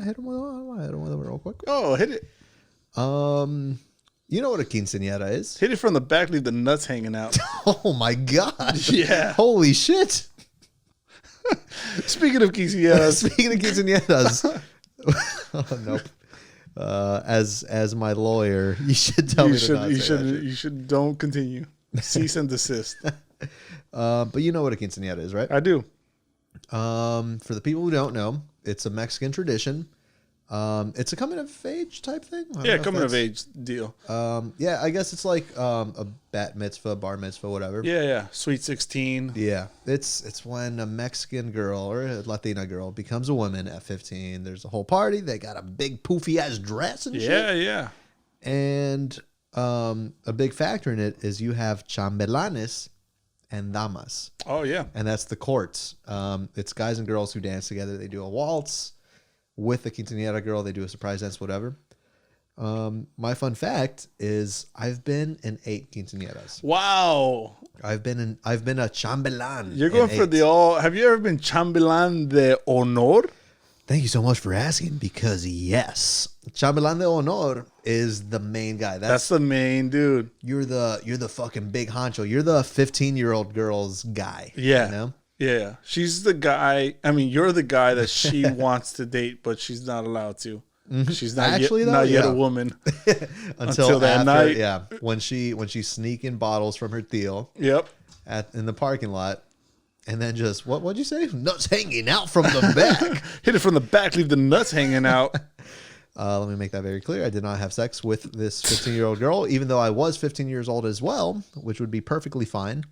want to hit him with one real quick. Oh, hit it. You know what a quinceañera is? Hit it from the back, leave the nuts hanging out. Oh my god! Yeah. Holy shit! Speaking of quinceañeras. Speaking of quinceañeras, oh, nope. As my lawyer, you should tell me to not say that shit. You should don't continue. Cease and desist. But you know what a quinceañera is, right? I do. For the people who don't know, it's a Mexican tradition. It's a coming of age type thing. Yeah, coming of age deal. Yeah, I guess it's like a bat mitzvah, bar mitzvah, whatever. Yeah. Sweet 16. Yeah, it's when a Mexican girl or a Latina girl becomes a woman at 15. There's a whole party. They got a big poofy ass dress and shit. Yeah. And a big factor in it is you have chambelanes and damas. Oh, yeah. And that's the courts. It's guys and girls who dance together. They do a waltz. With the quinceañera girl, they do a surprise dance, whatever. My fun fact is I've been in 8 quinceañeras. Wow. I've been a chambelán. You're going for the all. Have you ever been chambelán de honor? Thank you so much for asking, because yes, chambelán de honor is the main guy. That's the main dude. You're the fucking big honcho. You're the 15-year-old girl's guy. Yeah. You know? Yeah. She's the guy. I mean, you're the guy that she wants to date, but she's not allowed to. She's not Actually, yet, though, yet a woman until that after, night. Yeah, when she's sneaking bottles from her tío. Yep. In the parking lot, and then just what'd you say? Nuts hanging out from the back. Hit it from the back, leave the nuts hanging out. Let me make that very clear. I did not have sex with this 15-year-old girl, even though I was 15 years old as well, which would be perfectly fine.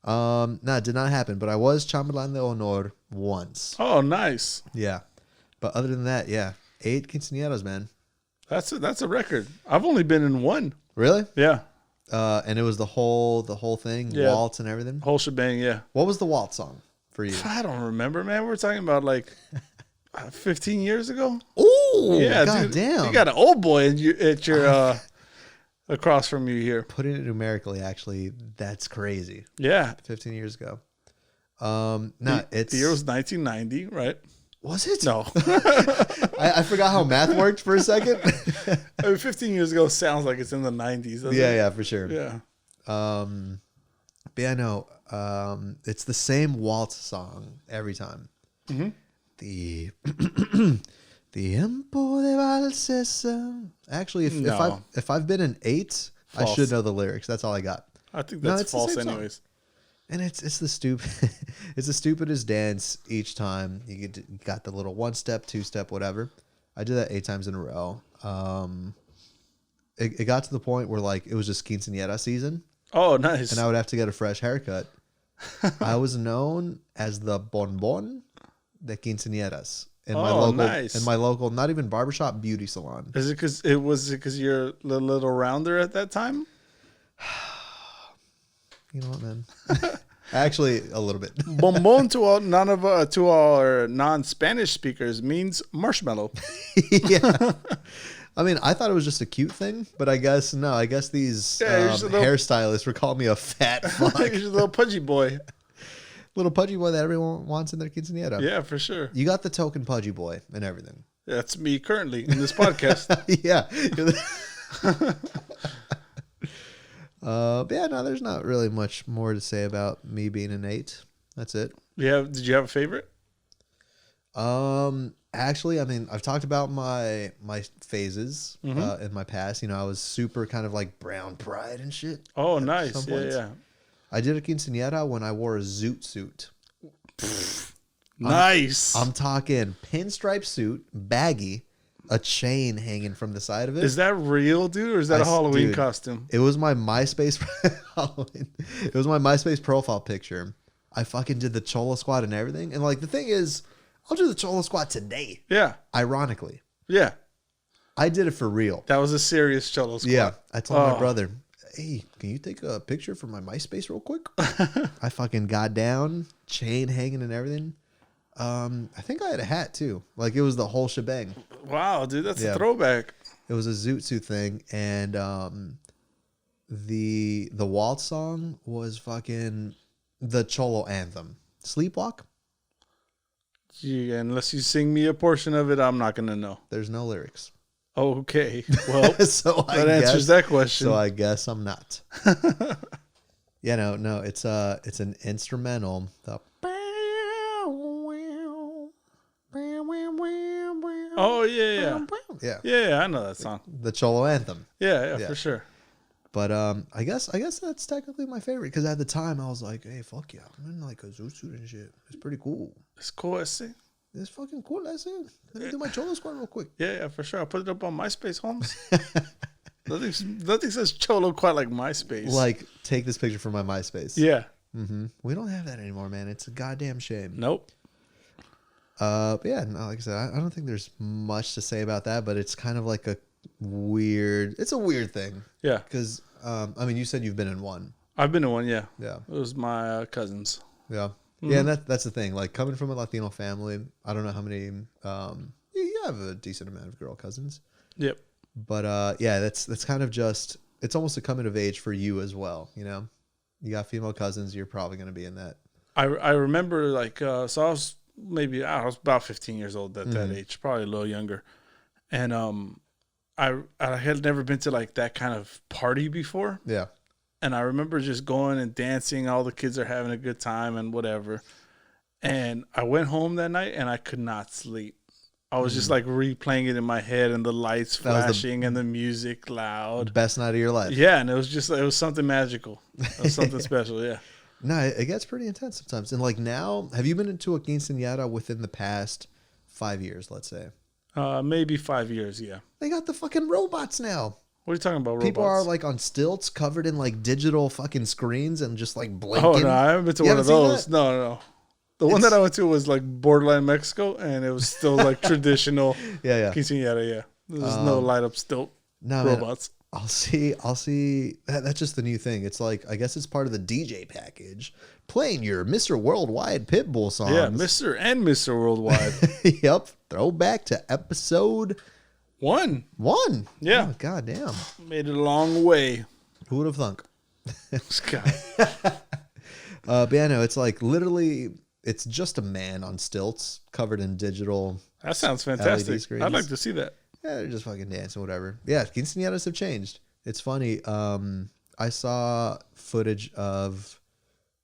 No, it did not happen, but I was chambelán de honor once. Oh, nice. Yeah. But other than that, yeah. 8 quinceañeras, man. That's a record. I've only been in one. Really? Yeah. And it was the whole thing, Yeah. Waltz and everything? Whole shebang, yeah. What was the waltz song for you? I don't remember, man. We're talking about like 15 years ago. Oh, Yeah, god dude. damn. You got an old boy at your across from you here. Putting it numerically, actually, that's crazy. Yeah. 15 years ago. The year was 1990, right? Was it? No. I forgot how math worked for a second. I mean, 15 years ago sounds like it's in the 90s. Doesn't it? Yeah, for sure. Yeah. But yeah, no, it's the same waltz song every time. Mm-hmm. The Tiempo de valses. Actually, if I've been in 8, False. I should know the lyrics. That's all I got. I think No, that's it's the false same song. anyways. And it's the stupid, it's the stupidest dance each time. You got the little 1-step, 2-step, whatever. I did that 8 times in a row. It got to the point where like it was just quinceañera season, Oh, nice. and I would have to get a fresh haircut. I was known as the bonbon de quinceañeras in my local, not even barbershop, beauty salon. Is it because you're a little rounder at that time? You know what, man? Actually, a little bit. Bonbon to our non-Spanish speakers means marshmallow. Yeah. I mean, I thought it was just a cute thing, but I guess no. I guess these hairstylists were calling me a fat fuck. You're just a little pudgy boy. Little pudgy boy that everyone wants in their quinceañera. Yeah, for sure. You got the token pudgy boy and everything. That's me currently in this podcast. Yeah. But yeah, no, there's not really much more to say about me being an 8. That's it. Did you have a favorite? Actually, I mean, I've talked about my phases in my past. You know, I was super kind of like brown pride and shit. Oh, at nice. some points. Yeah. I did a quinceañera when I wore a zoot suit. Nice. I'm talking pinstripe suit, baggy, a chain hanging from the side of it. Is that real, dude, or is that a Halloween costume? It was my MySpace Halloween. It was my MySpace profile picture. I fucking did the Cholo Squad and everything. And like the thing is, I'll do the Cholo Squad today. Yeah. Ironically. Yeah. I did it for real. That was a serious Cholo Squad. Yeah. I told my brother, hey, can you take a picture for my MySpace real quick? I fucking got down, chain hanging and everything. I think I had a hat too. Like it was the whole shebang. Wow, dude, that's a throwback. It was a zoot suit thing, and the waltz song was fucking the Cholo anthem. Sleepwalk. Yeah, unless you sing me a portion of it, I'm not going to know. There's no lyrics. Okay. Well, So that answers that question. So I guess I'm not. Yeah, no, it's an instrumental. Oh, yeah. Yeah, I know that song. The Cholo anthem. Yeah, for sure. But I guess that's technically my favorite because at the time I was like, hey, fuck yeah, I'm in like a zoo suit and shit. It's pretty cool. It's cool, I see. It's fucking cool. That's it. Let me do my Cholo squad real quick. Yeah, for sure. I'll put it up on MySpace, Holmes. Nothing says Cholo quite like MySpace. Like, take this picture from my MySpace. Yeah. Mm-hmm. We don't have that anymore, man. It's a goddamn shame. Nope. But yeah, no, like I said, I don't think there's much to say about that, but it's kind of like it's a weird thing. Yeah. Because, I mean, you said you've been in one. I've been in one, yeah. Yeah. It was my cousins. Yeah. Mm-hmm. Yeah, and that's the thing. Like, coming from a Latino family, I don't know how many, you have a decent amount of girl cousins. Yep. But, yeah, that's kind of just, it's almost a coming of age for you as well, you know? You got female cousins, you're probably going to be in that. I remember, like, so I was about 15 years old at that age, probably a little younger. And I had never been to, like, that kind of party before. Yeah. And I remember just going and dancing. All the kids are having a good time and whatever. And I went home that night and I could not sleep. I was just like replaying it in my head and the lights flashing and the music loud. Best night of your life. Yeah. And it was something magical. It was something special. Yeah. No, it gets pretty intense sometimes. And like now, have you been into a quinceañera within the past 5 years, let's say? Maybe 5 years. Yeah. They got the fucking robots now. What are you talking about? Robots? People are like on stilts covered in like digital fucking screens and just like blinking. Oh, no, I haven't been to one of those. No. The one that I went to was like borderline Mexico, and it was still like traditional yeah. quinceañera, yeah. There's no light up stilt robots. Man, I'll see. That's just the new thing. It's like, I guess it's part of the DJ package. Playing your Mr. Worldwide Pitbull songs. Yeah, Mr. and Mr. Worldwide. Yep. Throwback to episode 1. Yeah. Oh, God damn. Made it a long way. Who would have thunk? This guy. But yeah, no, it's like literally, it's just a man on stilts covered in digital. That sounds fantastic. I'd like to see that. Yeah, they're just fucking dancing, whatever. Yeah, quinceañeras have changed. It's funny. I saw footage of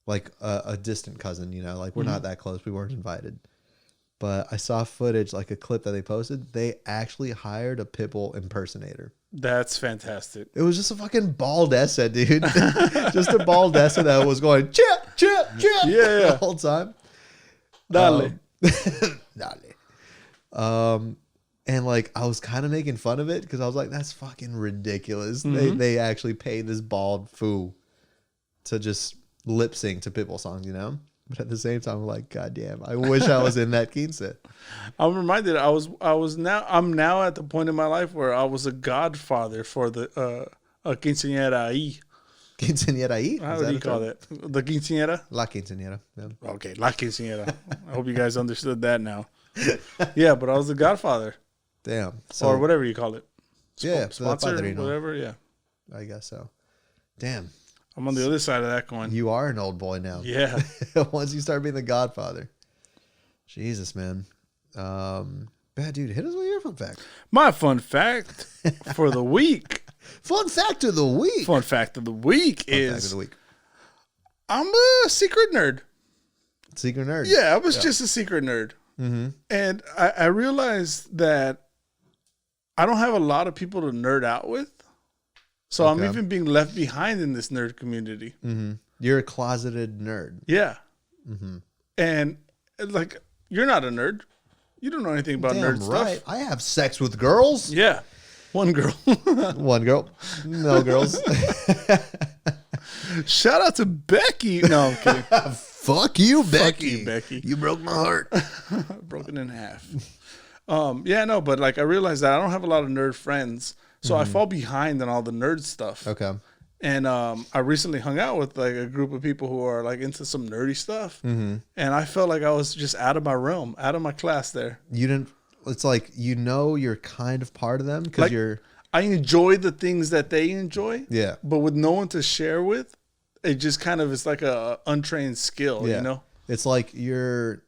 like a distant cousin, you know, like we're not that close. We weren't invited. But I saw footage, like a clip that they posted. They actually hired a Pitbull impersonator. That's fantastic. It was just a fucking baldessa, dude. Just a baldessa that was going, chip, chip, chip, the whole time. Dale. Dale. And like, I was kind of making fun of it because I was like, that's fucking ridiculous. They actually paid this bald fool to just lip sync to Pitbull songs, you know? But at the same time, I'm like, God damn, I wish I was in that quince. I'm reminded I'm now at the point in my life where I was a godfather for the quinceañera ahí. Quinceañera ahí? How do you call that? The quinceañera? La quinceañera. Yeah. Okay, la quinceañera. I hope you guys understood that now. Yeah, but I was the godfather. Damn. Or whatever you call it. Sponsor, whatever, yeah. I guess so. Damn. I'm on the other side of that coin. You are an old boy now. Yeah. Once you start being the godfather. Jesus, man. Bad dude, hit us with your fun fact. My fun fact for the week. Fun fact of the week. Fun fact of the week is I'm a secret nerd. Secret nerd? Yeah, I was just a secret nerd. Mm-hmm. And I realized that I don't have a lot of people to nerd out with. So I'm even being left behind in this nerd community. Mm-hmm. You're a closeted nerd. Yeah. Mm-hmm. And like, you're not a nerd. You don't know anything about nerd stuff. I have sex with girls. Yeah. One girl. One girl. No girls. Shout out to Becky. No, I'm kidding. Fuck you, Becky. Fuck you, Becky. You broke my heart. Broken in half. Yeah, no, but like I realized that I don't have a lot of nerd friends. So I fall behind on all the nerd stuff. Okay. And I recently hung out with like a group of people who are like into some nerdy stuff. Mm-hmm. And I felt like I was just out of my realm, out of my class there. You didn't, it's like, you know, you're kind of part of them because like, I enjoy the things that they enjoy. Yeah. But with no one to share with, it just kind of is like a untrained skill, you know? It's like you're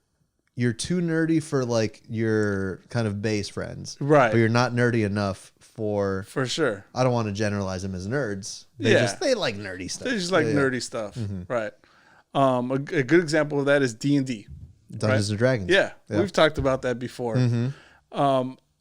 you're too nerdy for like your kind of base friends, Right. But you're not nerdy enough for sure. I don't want to generalize them as nerds. They like nerdy stuff. They just like nerdy stuff, right? A good example of that is D&D, Dungeons and Dragons. Yeah, we've talked about that before.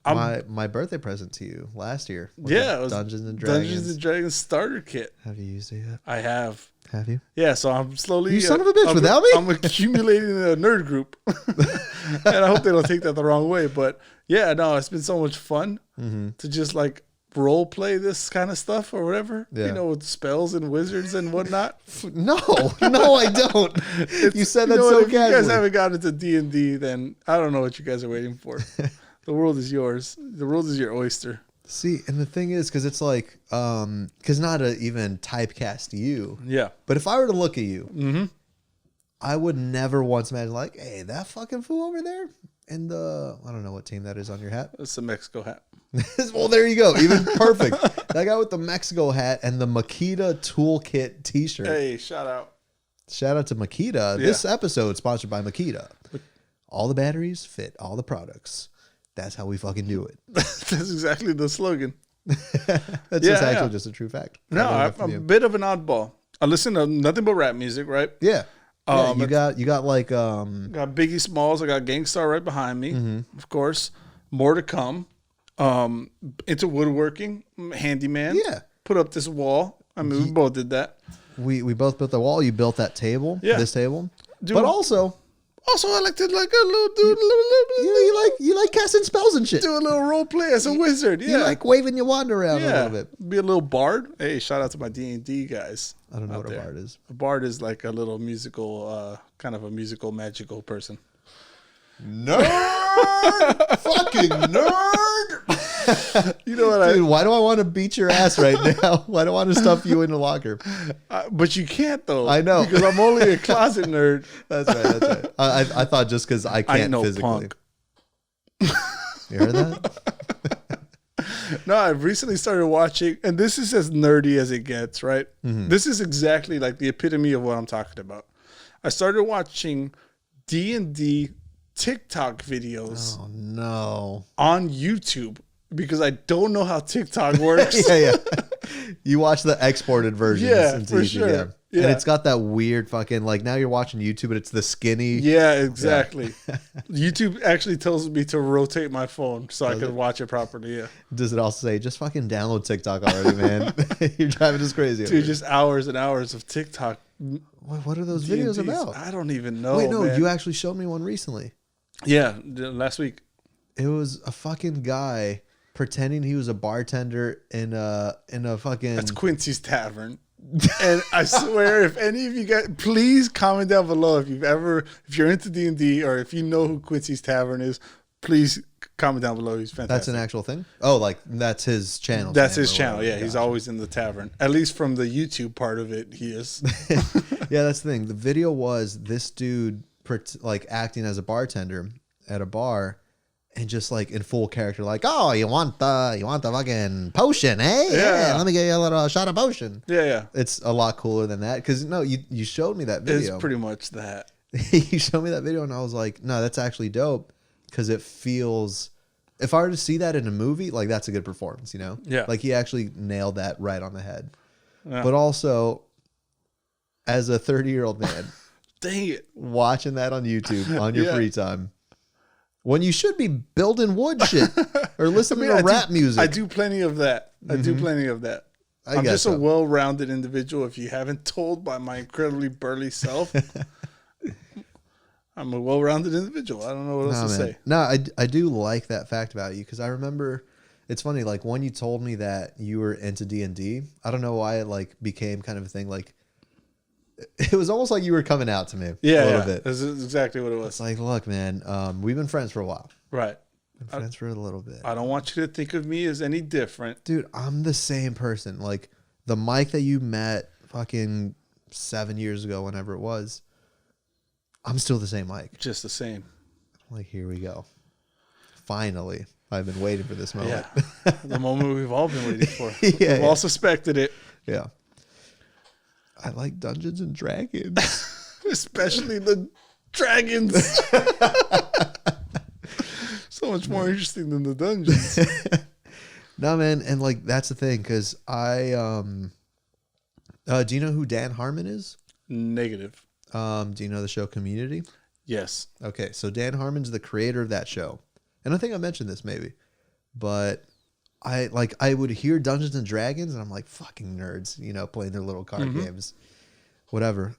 My birthday present to you last year. It was Dungeons and Dragons. Dungeons and Dragons starter kit. Have you used it yet? I have. Have you? Yeah, so I'm slowly. You son of a bitch! Without me, I'm accumulating a nerd group, and I hope they don't take that the wrong way. But yeah, no, it's been so much fun to just like role play this kind of stuff or whatever. Yeah. You know, with spells and wizards and whatnot. No, I don't. You said that so if casually. you guys haven't gotten into D&D, then I don't know what you guys are waiting for. The world is yours. The world is your oyster. See, and the thing is, because it's like, because not to even typecast you. Yeah. But if I were to look at you, I would never once imagine like, hey, that fucking fool over there, and I don't know what team that is on your hat. It's a Mexico hat. Well, there you go. Even perfect. That guy with the Mexico hat and the Makita Toolkit T-shirt. Hey, shout out. Shout out to Makita. Yeah. This episode sponsored by Makita. All the batteries fit all the products. That's how we fucking do it. That's exactly the slogan. That's just actually just a true fact. No, I'm a bit of an oddball. I listen to nothing but rap music, right? Yeah. You got like got Biggie Smalls. I got Gangstar right behind me, of course. More to come. Into woodworking, handyman. Yeah. Put up this wall. I mean, we both did that. we both built the wall. You built that table. Yeah. This table. Do but a- also I like to like a little dude. you like casting spells and shit. Do a little role play as a wizard. Yeah. You like waving your wand around a little bit. Be a little bard. Hey, shout out to my D&D guys. I don't know out what there. a bard is. A bard is like a little musical, kind of a musical, magical person. Nerd! Fucking nerd! You know what? Dude, why do I want to beat your ass right now? Why do I want to stuff you in the locker? But you can't though. I know. Because I'm only a closet nerd. That's right. I thought just because I can't ain't no physically. punk. You heard that? No, I've recently started watching, and this is as nerdy as it gets, right? This is exactly like the epitome of what I'm talking about. I started watching D&D TikTok videos Oh no. on YouTube because I don't know how TikTok works. Yeah. You watch the exported versions. Yeah, into for YouTube, sure. Yeah. Yeah. And it's got that weird fucking like now you're watching YouTube, but it's the skinny. Yeah, exactly. YouTube actually tells me to rotate my phone so I can watch it properly. Yeah. Does it also say just fucking download TikTok already, man? You're driving us crazy. Dude, just hours and hours of TikTok. What are those videos D&Ds. about? I don't even know. Wait, no, man. you actually showed me one recently. Yeah, last week. It was a fucking guy pretending he was a bartender in a fucking. That's Quincy's Tavern. And I swear, if any of you guys, please comment down below if you're into D&D or if you know who Quincy's Tavern is. Please comment down below. He's fantastic. That's an actual thing. Oh, like that's his channel. That's his channel. whatever. Yeah, he's always in the tavern. At least from the YouTube part of it, he is. Yeah, that's the thing. The video was this dude like acting as a bartender at a bar. And just like in full character, like, oh, you want the fucking potion, eh? Yeah. Let me get you a little shot of potion. Yeah. It's a lot cooler than that. Because no, you showed me that video. It's pretty much that. You showed me that video, and I was like, no, that's actually dope. Because it feels, if I were to see that in a movie, like that's a good performance, you know? Yeah. Like he actually nailed that right on the head. Yeah. But also, as a 30-year-old man, Dang it. watching that on YouTube on your Yeah. free time. When you should be building wood shit or listening I to do- rap music. I do plenty of that. I do plenty of that. I I'm guess just so. a well-rounded individual. If you haven't told by my incredibly burly self, I'm a well-rounded individual. I don't know what else to say. No, I do like that fact about you because I remember it's funny, like when you told me that you were into D&D, I don't know why it like became kind of a thing. Like it was almost like you were coming out to me a little bit. This is exactly what it was. It's like, look, man, we've been friends for a while. Right. Been friends for a little bit. I don't want you to think of me as any different. Dude, I'm the same person. Like the Mike that you met fucking 7 years ago, whenever it was, I'm still the same Mike. Just the same. Like, here we go. Finally. I've been waiting for this moment. Yeah. The moment we've all been waiting for. Yeah, We've all suspected it. Yeah. I like Dungeons and Dragons. Especially the Dragons. So much more interesting than the dungeons. No, man, and like that's the thing, because do you know who Dan Harmon is? Negative. Do you know the show Community? Yes. Okay, so Dan Harmon's the creator of that show, and I think I mentioned this maybe, but I would hear Dungeons and Dragons, and I'm like, fucking nerds, playing their little card games, whatever.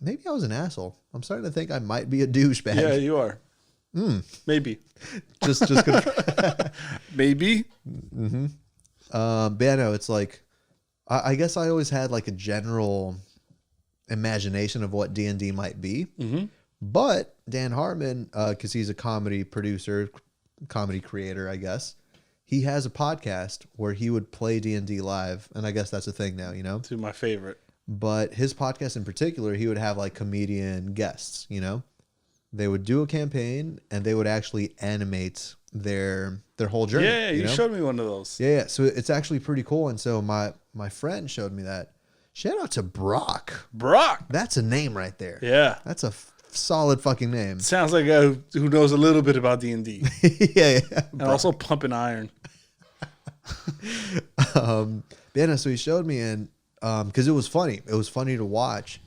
Maybe I was an asshole. I'm starting to think I might be a douchebag. Yeah, you are. Maybe. just Maybe. But yeah, no, it's like I guess I always had like a general imagination of what D&D might be. But Dan Harmon, because he's a comedy producer, comedy creator, I guess, he has a podcast where he would play D&D live, and I guess that's a thing now, To my favorite. But his podcast in particular, he would have like comedian guests, They would do a campaign, and they would actually animate their whole journey. Yeah, you showed me one of those. Yeah. So it's actually pretty cool. And so my friend showed me that. Shout out to Brock. Brock. That's a name right there. Yeah. That's a solid fucking name. Sounds like a guy who knows a little bit about D&D. yeah. And also pumping iron. Yeah, no, so he showed me, and because it was funny. It was funny to watch.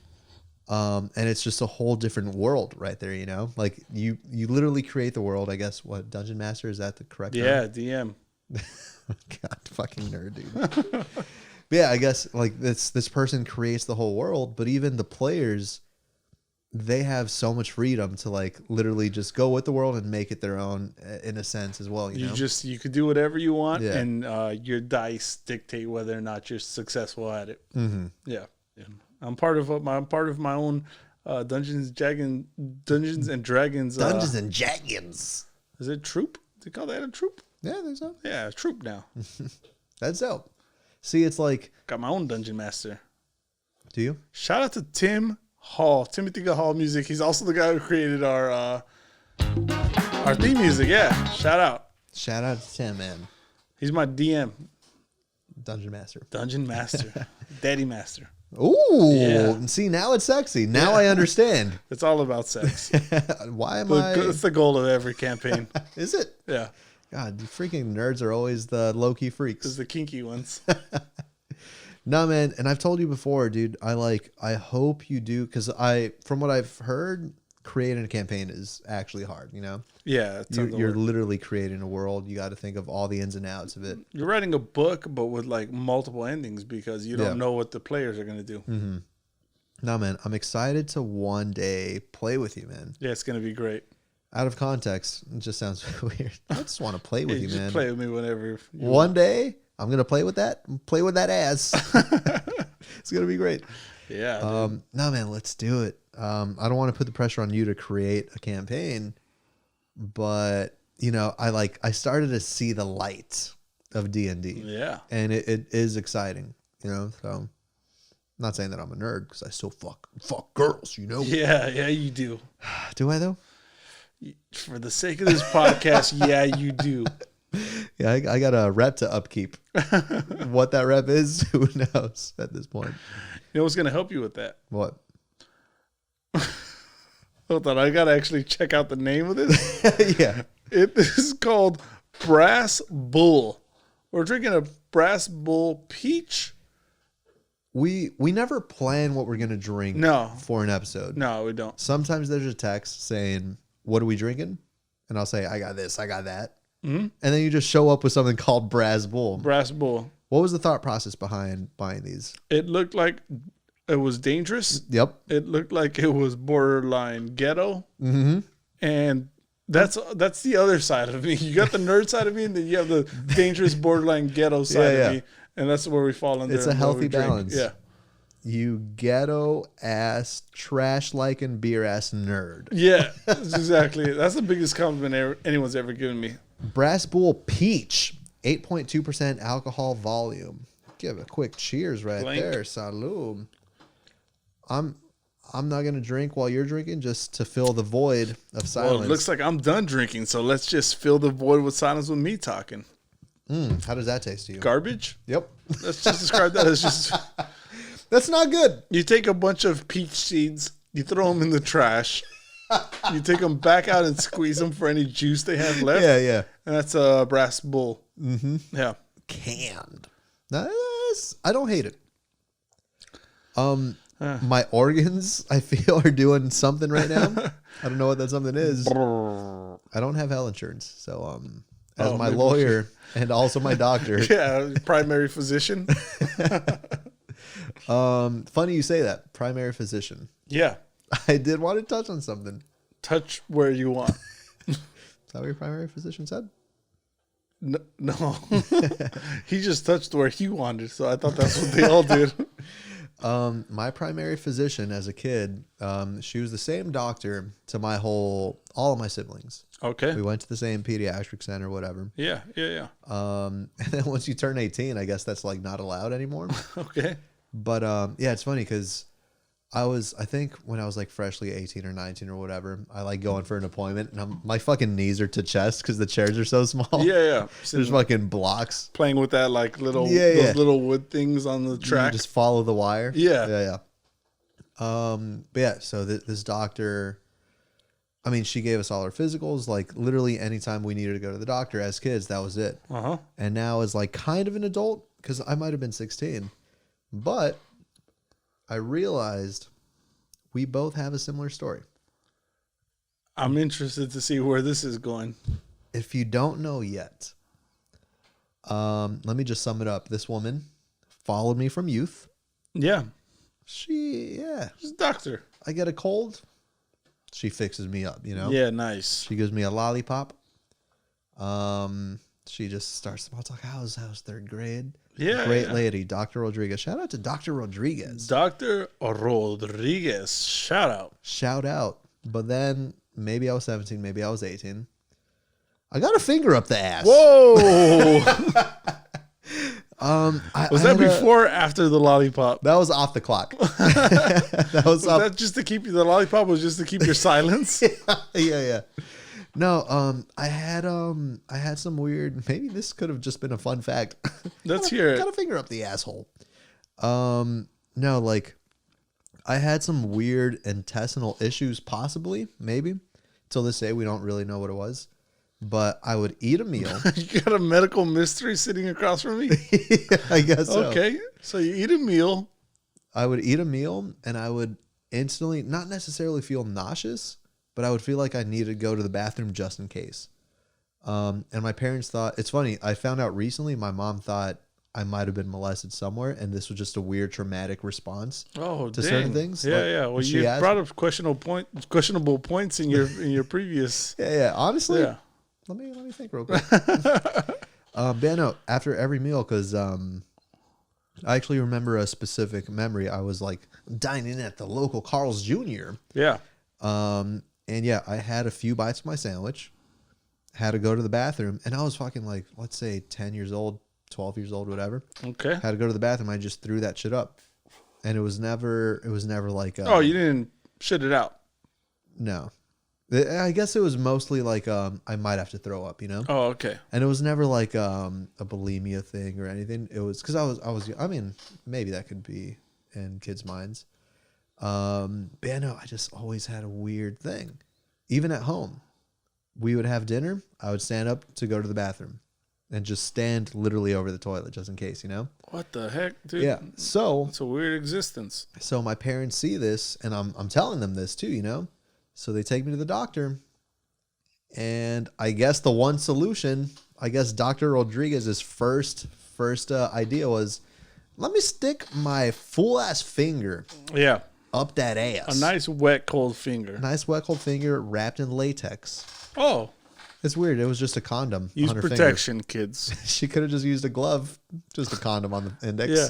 And it's just a whole different world right there, Like you literally create the world, I guess. What, Dungeon Master, is that the correct term? DM. God, fucking nerd, dude. But yeah, I guess like this person creates the whole world, but even the players, they have so much freedom to like literally just go with the world and make it their own in a sense as well. You could do whatever you want, Yeah. and your dice dictate whether or not you're successful at it. Mm-hmm. Yeah. I'm part of my own Dungeons and Dragons. Dungeons and Dragons. Is it troop? They call that a troop? Yeah, I think so. Yeah, a troop now. That's dope. See, it's like, Got my own dungeon master. do you? Shout out to Tim Hall, Timothy Hall Music. He's also the guy who created our theme music. Yeah, shout out. Shout out to Tim, man. He's my DM, Dungeon Master. dungeon master, daddy master. Ooh, Yeah. see, now it's sexy. Now I understand. It's all about sex. Why am I? It's the goal of every campaign. Is it? Yeah, God, you freaking nerds are always the low-key freaks. it's the kinky ones. No, man, and I've told you before, dude, I hope you do, because from what I've heard, creating a campaign is actually hard, Yeah, You're literally creating a world. You got to think of all the ins and outs of it. You're writing a book, but with like multiple endings because you don't know what the players are gonna do. Mm-hmm. No, man, I'm excited to one day play with you, man. Yeah, it's gonna be great. Out of context, it just sounds weird. I just want to play with you, just man. play with me whenever. One day, I'm gonna play with that ass. It's gonna be great. Yeah. No, man, let's do it. I don't want to put the pressure on you to create a campaign, but I started to see the light of D&D. Yeah. And it is exciting, So I'm not saying that I'm a nerd, because I still fuck girls, Yeah, you do. Do I though? For the sake of this podcast, yeah, you do. Yeah, I got a rep to upkeep. What that rep is, who knows at this point. You know what's gonna help you with that? What? Hold on, I gotta actually check out the name of this. Yeah. It is called Brass Bull. We're drinking a Brass Bull Peach. We never plan what we're gonna drink for an episode. No, we don't. Sometimes there's a text saying, "What are we drinking?" And I'll say, "I got this, I got that." Mm-hmm. And then you just show up with something called Brass Bull. Brass Bull. What was the thought process behind buying these? It looked like it was dangerous. Yep. It looked like it was borderline ghetto. Mm-hmm. And that's the other side of me. You got the nerd side of me, and then you have the dangerous borderline ghetto side of me. And that's where we fall under. It's a healthy balance. Yeah. You ghetto ass, trash liking beer ass nerd. Yeah, that's exactly it. That's the biggest compliment anyone's ever given me. Brass Bull Peach, 8.2% alcohol volume. Give a quick cheers right there. Salud. I'm not gonna drink while you're drinking, just to fill the void of silence. Well, it looks like I'm done drinking, so let's just fill the void with silence with me talking. How does that taste to you? Garbage? Yep. Let's just describe that as just... That's not good. You take a bunch of peach seeds, you throw them in the trash, You take them back out and squeeze them for any juice they have left. Yeah, yeah. And that's a brass bull. Mm-hmm. Yeah. Canned. Nice. I don't hate it. My organs, I feel, are doing something right now. I don't know what that something is. I don't have health insurance. So, as my lawyer and also my doctor. Yeah, primary physician. Funny you say that. Primary physician. Yeah. I did want to touch on something. Touch where you want. Is that what your primary physician said? No. He just touched where he wanted, so I thought that's what they all did. My primary physician as a kid, she was the same doctor to all of my siblings. Okay. We went to the same pediatric center, whatever. Yeah. And then once you turn 18, I guess that's like not allowed anymore. Okay. But yeah, it's funny because I think when I was like freshly 18 or 19 or whatever, I like going for an appointment and my fucking knees are to chest because the chairs are so small. Yeah. There's fucking blocks. Playing with that like those little wood things on the track. You just follow the wire. Yeah. But yeah, so this doctor, I mean, she gave us all our physicals. Like literally anytime we needed to go to the doctor as kids, that was it. And now as like kind of an adult, because I might have been 16, but I realized we both have a similar story. I'm interested to see where this is going. If you don't know yet, let me just sum it up. This woman followed me from youth. Yeah. She's a doctor. I get a cold. She fixes me up, you know? Yeah, nice. She gives me a lollipop. She just starts small talk. How's third grade? Yeah. Great lady, Dr. Rodriguez. Shout out to Dr. Rodriguez. Dr. Rodriguez. Shout out. Shout out. But then maybe I was 17, maybe I was 18. I got a finger up the ass. Whoa. Was that had before or after the lollipop? That was off the clock. Was that just to keep you? The lollipop was just to keep your silence. Yeah. No, I had some weird. Maybe this could have just been a fun fact. Let's hear it. Got a finger up the asshole. No, like I had some weird intestinal issues, possibly, maybe. Till this day, we don't really know what it was. But I would eat a meal. You got a medical mystery sitting across from me? Yeah, I guess so. Okay. So you eat a meal. I would eat a meal and I would instantly, not necessarily feel nauseous, but I would feel like I needed to go to the bathroom just in case. And my parents thought, it's funny, I found out recently my mom thought I might have been molested somewhere and this was just a weird traumatic response to certain things. Yeah. Well, you brought up questionable points in your previous. Yeah. Honestly. Yeah. Let me think real quick. But yeah, no, after every meal, because I actually remember a specific memory. I was like dining at the local Carl's Jr. Yeah. And yeah, I had a few bites of my sandwich, had to go to the bathroom, and I was fucking like, let's say 10 years old, 12 years old, whatever. Okay. Had to go to the bathroom. I just threw that shit up. And it was never like... oh, you didn't shit it out? No. I guess it was mostly like I might have to throw up, you know? Oh, okay. And it was never like a bulimia thing or anything. It was because I mean, maybe that could be in kids' minds. But yeah, no, I just always had a weird thing. Even at home, we would have dinner. I would stand up to go to the bathroom and just stand literally over the toilet just in case, you know? What the heck, dude? Yeah. So it's a weird existence. So my parents see this and I'm telling them this too, you know? So they take me to the doctor, and I guess the one solution, I guess Dr. Rodriguez's first idea was, let me stick my full ass finger up that ass. A nice wet cold finger. Nice wet cold finger wrapped in latex. Oh. It's weird. It was just a condom. Use on her protection, finger. Kids. She could have just used a glove, just a condom on the index. Yeah.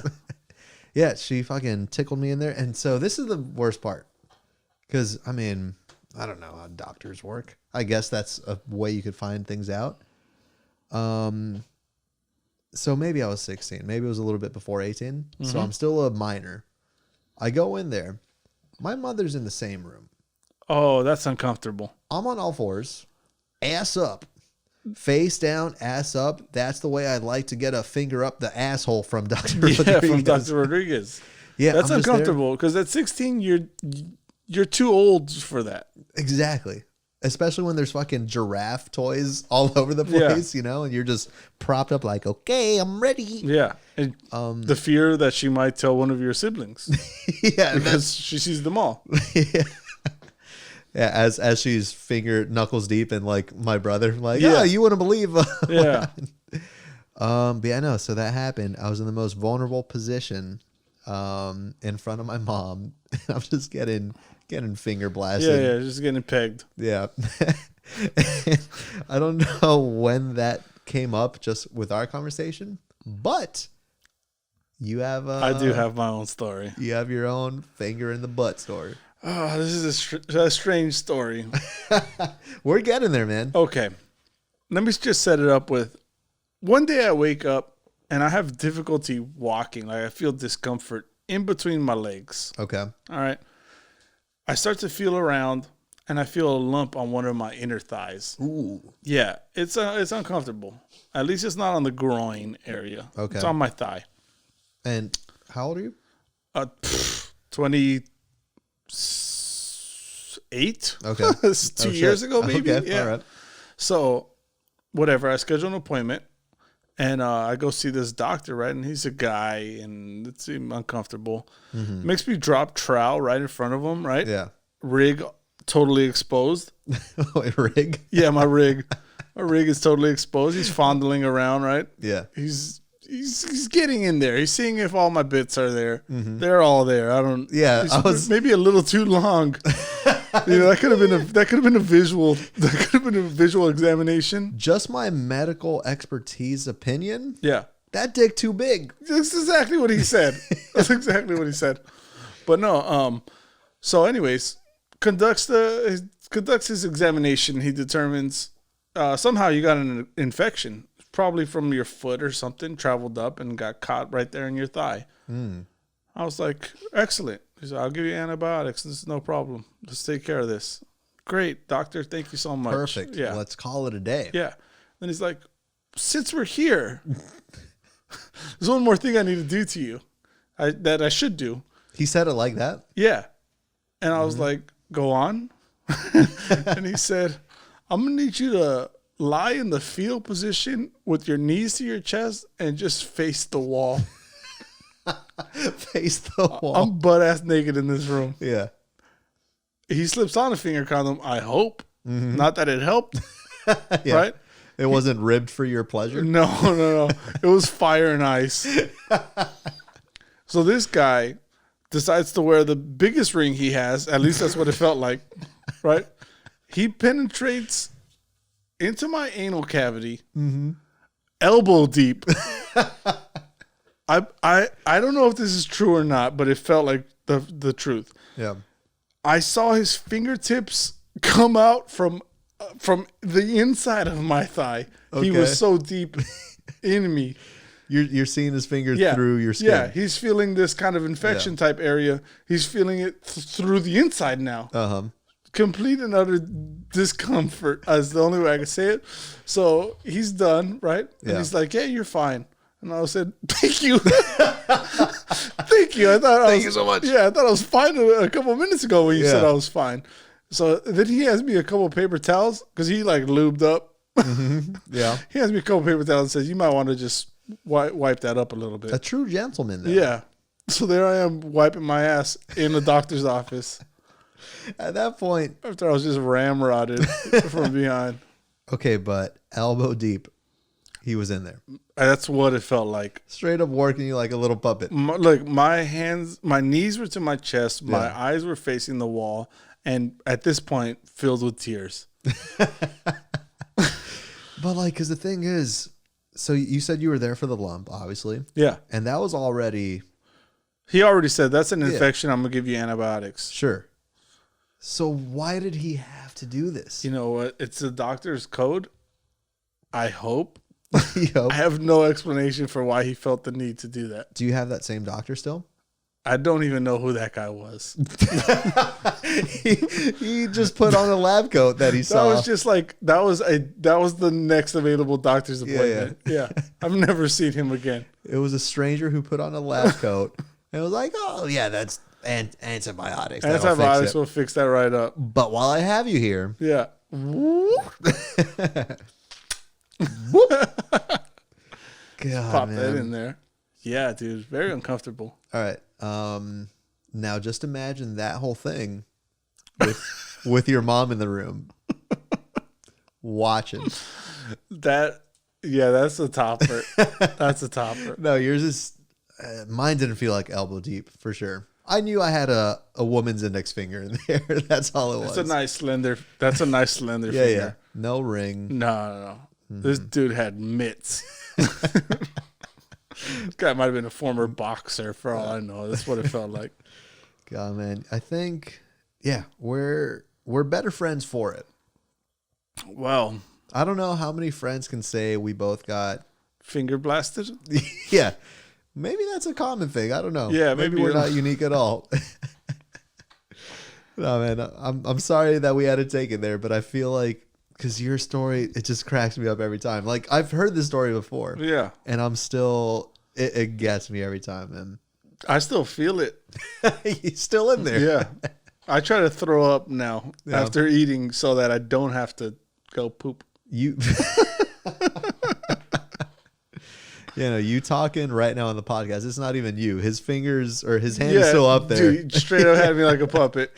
Yeah, she fucking tickled me in there. And so this is the worst part. Because, I mean... I don't know how doctors work. I guess that's a way you could find things out. So maybe I was 16. Maybe it was a little bit before 18. Mm-hmm. So I'm still a minor. I go in there. My mother's in the same room. Oh, that's uncomfortable. I'm on all fours. Ass up. Face down, ass up. That's the way I like to get a finger up the asshole from Dr. Rodriguez. Yeah, from Dr. Rodriguez. Yeah, that's uncomfortable because at 16, you're too old for that. Exactly. Especially when there's fucking giraffe toys all over the place, you know, and you're just propped up like, okay, I'm ready. Yeah. And the fear that she might tell one of your siblings. Yeah. Because she sees them all. Yeah. Yeah, as she's finger knuckles deep in like my brother, like, yeah, you wouldn't believe. Yeah. But yeah, no. So that happened. I was in the most vulnerable position, in front of my mom. I'm just getting finger blasted. Yeah, just getting pegged. Yeah. I don't know when that came up just with our conversation, but you have. I do have my own story. You have your own finger in the butt story. Oh, this is a strange story. We're getting there, man. Okay. Let me just set it up with one day I wake up and I have difficulty walking. Like I feel discomfort in between my legs. Okay. All right. I start to feel around and I feel a lump on one of my inner thighs. Ooh. Yeah. It's uncomfortable. At least it's not on the groin area. Okay. It's on my thigh. And how old are you? 28. Okay. It's 2 years ago, maybe. Okay. Yeah. All right. So, whatever. I schedule an appointment, and I go see this doctor, right? And he's a guy, and it seemed uncomfortable. Mm-hmm. Makes me drop trowel right in front of him, right? Yeah. Rig totally exposed. Wait, rig? Yeah, my rig. My rig is totally exposed. He's fondling around, right? Yeah. He's getting in there. He's seeing if all my bits are there. Mm-hmm. They're all there. I don't. Yeah, I was maybe a little too long. That could have been a visual. That could have been a visual examination. just my medical expertise opinion. Yeah, That dick too big. that's exactly what he said. That's exactly what he said. But no. So, anyways, conducts his examination. He determines somehow you got an infection. Probably from your foot or something, traveled up and got caught right there in your thigh. I was like, excellent. He said, I'll give you antibiotics. This is no problem. Let's take care of this. Great, doctor. Thank you so much. Perfect. Yeah. Let's call it a day. Yeah. Then he's like, since we're here, there's one more thing I need to do to you that I should do. He said it like that? Yeah. And I was like, go on. And he said, I'm going to need you to lie in the fetal position with your knees to your chest and just face the wall. Face the wall. I'm butt ass naked in this room. Yeah. He slips on a finger condom. I hope. Not that it helped. Yeah. Right? It wasn't ribbed for your pleasure? No. It was fire and ice. So this guy decides to wear the biggest ring he has. At least that's what it felt like. Right? He penetrates into my anal cavity, elbow deep. I don't know if this is true or not, but it felt like the truth. Yeah. I saw his fingertips come out from the inside of my thigh. Okay. He was so deep in me. You're seeing his finger Yeah. through your skin. Yeah, he's feeling this kind of infection type area. He's feeling it through the inside now. Uh-huh. Complete and utter discomfort is the only way I can say it. So he's done, right? And Yeah. he's like, "Yeah, you're fine." And I said, "Thank you, thank you." Thank you so much. Yeah, I thought I was fine a couple of minutes ago when you said Yeah. I was fine. So then he has me a couple of paper towels because he like lubed up. Yeah. He has me a couple of paper towels and says, "You might want to just wipe that up a little bit." A true gentleman there. Yeah. So there I am wiping my ass in the doctor's office. At that point. After I was just ramrodded from behind. Okay, but elbow deep. He was in there. That's what it felt like. Straight up working you like a little puppet. Look, my knees were to my chest. My Yeah. eyes were facing the wall. And at this point, filled with tears. But like, because the thing is, so you said you were there for the lump, obviously. Yeah. And that was already. He already said, that's an Yeah. infection. I'm going to give you antibiotics. Sure. So why did he have to do this? You know what? It's the doctor's code. I hope. Yo, I have no explanation for why he felt the need to do that. do you have that same doctor still? I don't even know who that guy was. he just put on a lab coat that he That saw. was just like that was the next available doctor's appointment. Yeah. I've never seen him again. It was a stranger who put on a lab coat and was like, "Oh yeah, that's And antibiotics. Antibiotics will fix that right up. But while I have you here, Yeah. God, Pop man. that in there. Yeah, dude. Very uncomfortable. All right. Now just imagine that whole thing with your mom in the room watching. That's a topper. That's a topper. No, yours is mine didn't feel like elbow deep for sure. I knew I had a woman's index finger in there. That's all it was. That's a nice slender finger. Yeah. No ring. No. This dude had mitts. This guy might have been a former boxer for all I know. That's what it felt like. God, man. I think, we're better friends for it. Well, I don't know how many friends can say we both got finger blasted. Yeah. Maybe that's a common thing. I don't know. Yeah, maybe we're not unique at all. No, man. I'm sorry that we had to take it there, but I feel like because your story, it just cracks me up every time. Like I've heard this story before. Yeah. And I'm still, it gets me every time, man. I still feel it. He's still in there. Yeah. I try to throw up now after eating so that I don't have to go poop. You you talking right now on the podcast. It's not even you. His fingers or his hand is still up there. Dude, straight up had me like a puppet.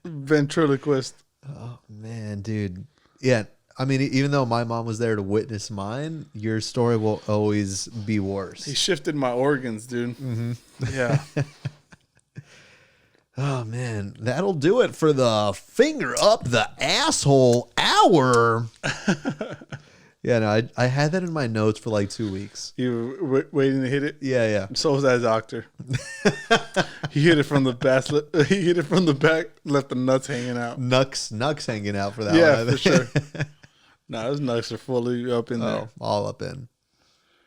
Ventriloquist. Oh, man, dude. Yeah. I mean, even though my mom was there to witness mine, your story will always be worse. He shifted my organs, dude. Mm-hmm. Yeah. Oh, man. That'll do it for the finger up the asshole hour. Yeah, no, I had that in my notes for like 2 weeks. You were waiting to hit it? Yeah. So was that doctor. He hit it from the back. He hit it from the back, left the nuts hanging out. Nucks hanging out for that one. Yeah, for sure. No, those nuts are fully up in there. All up in.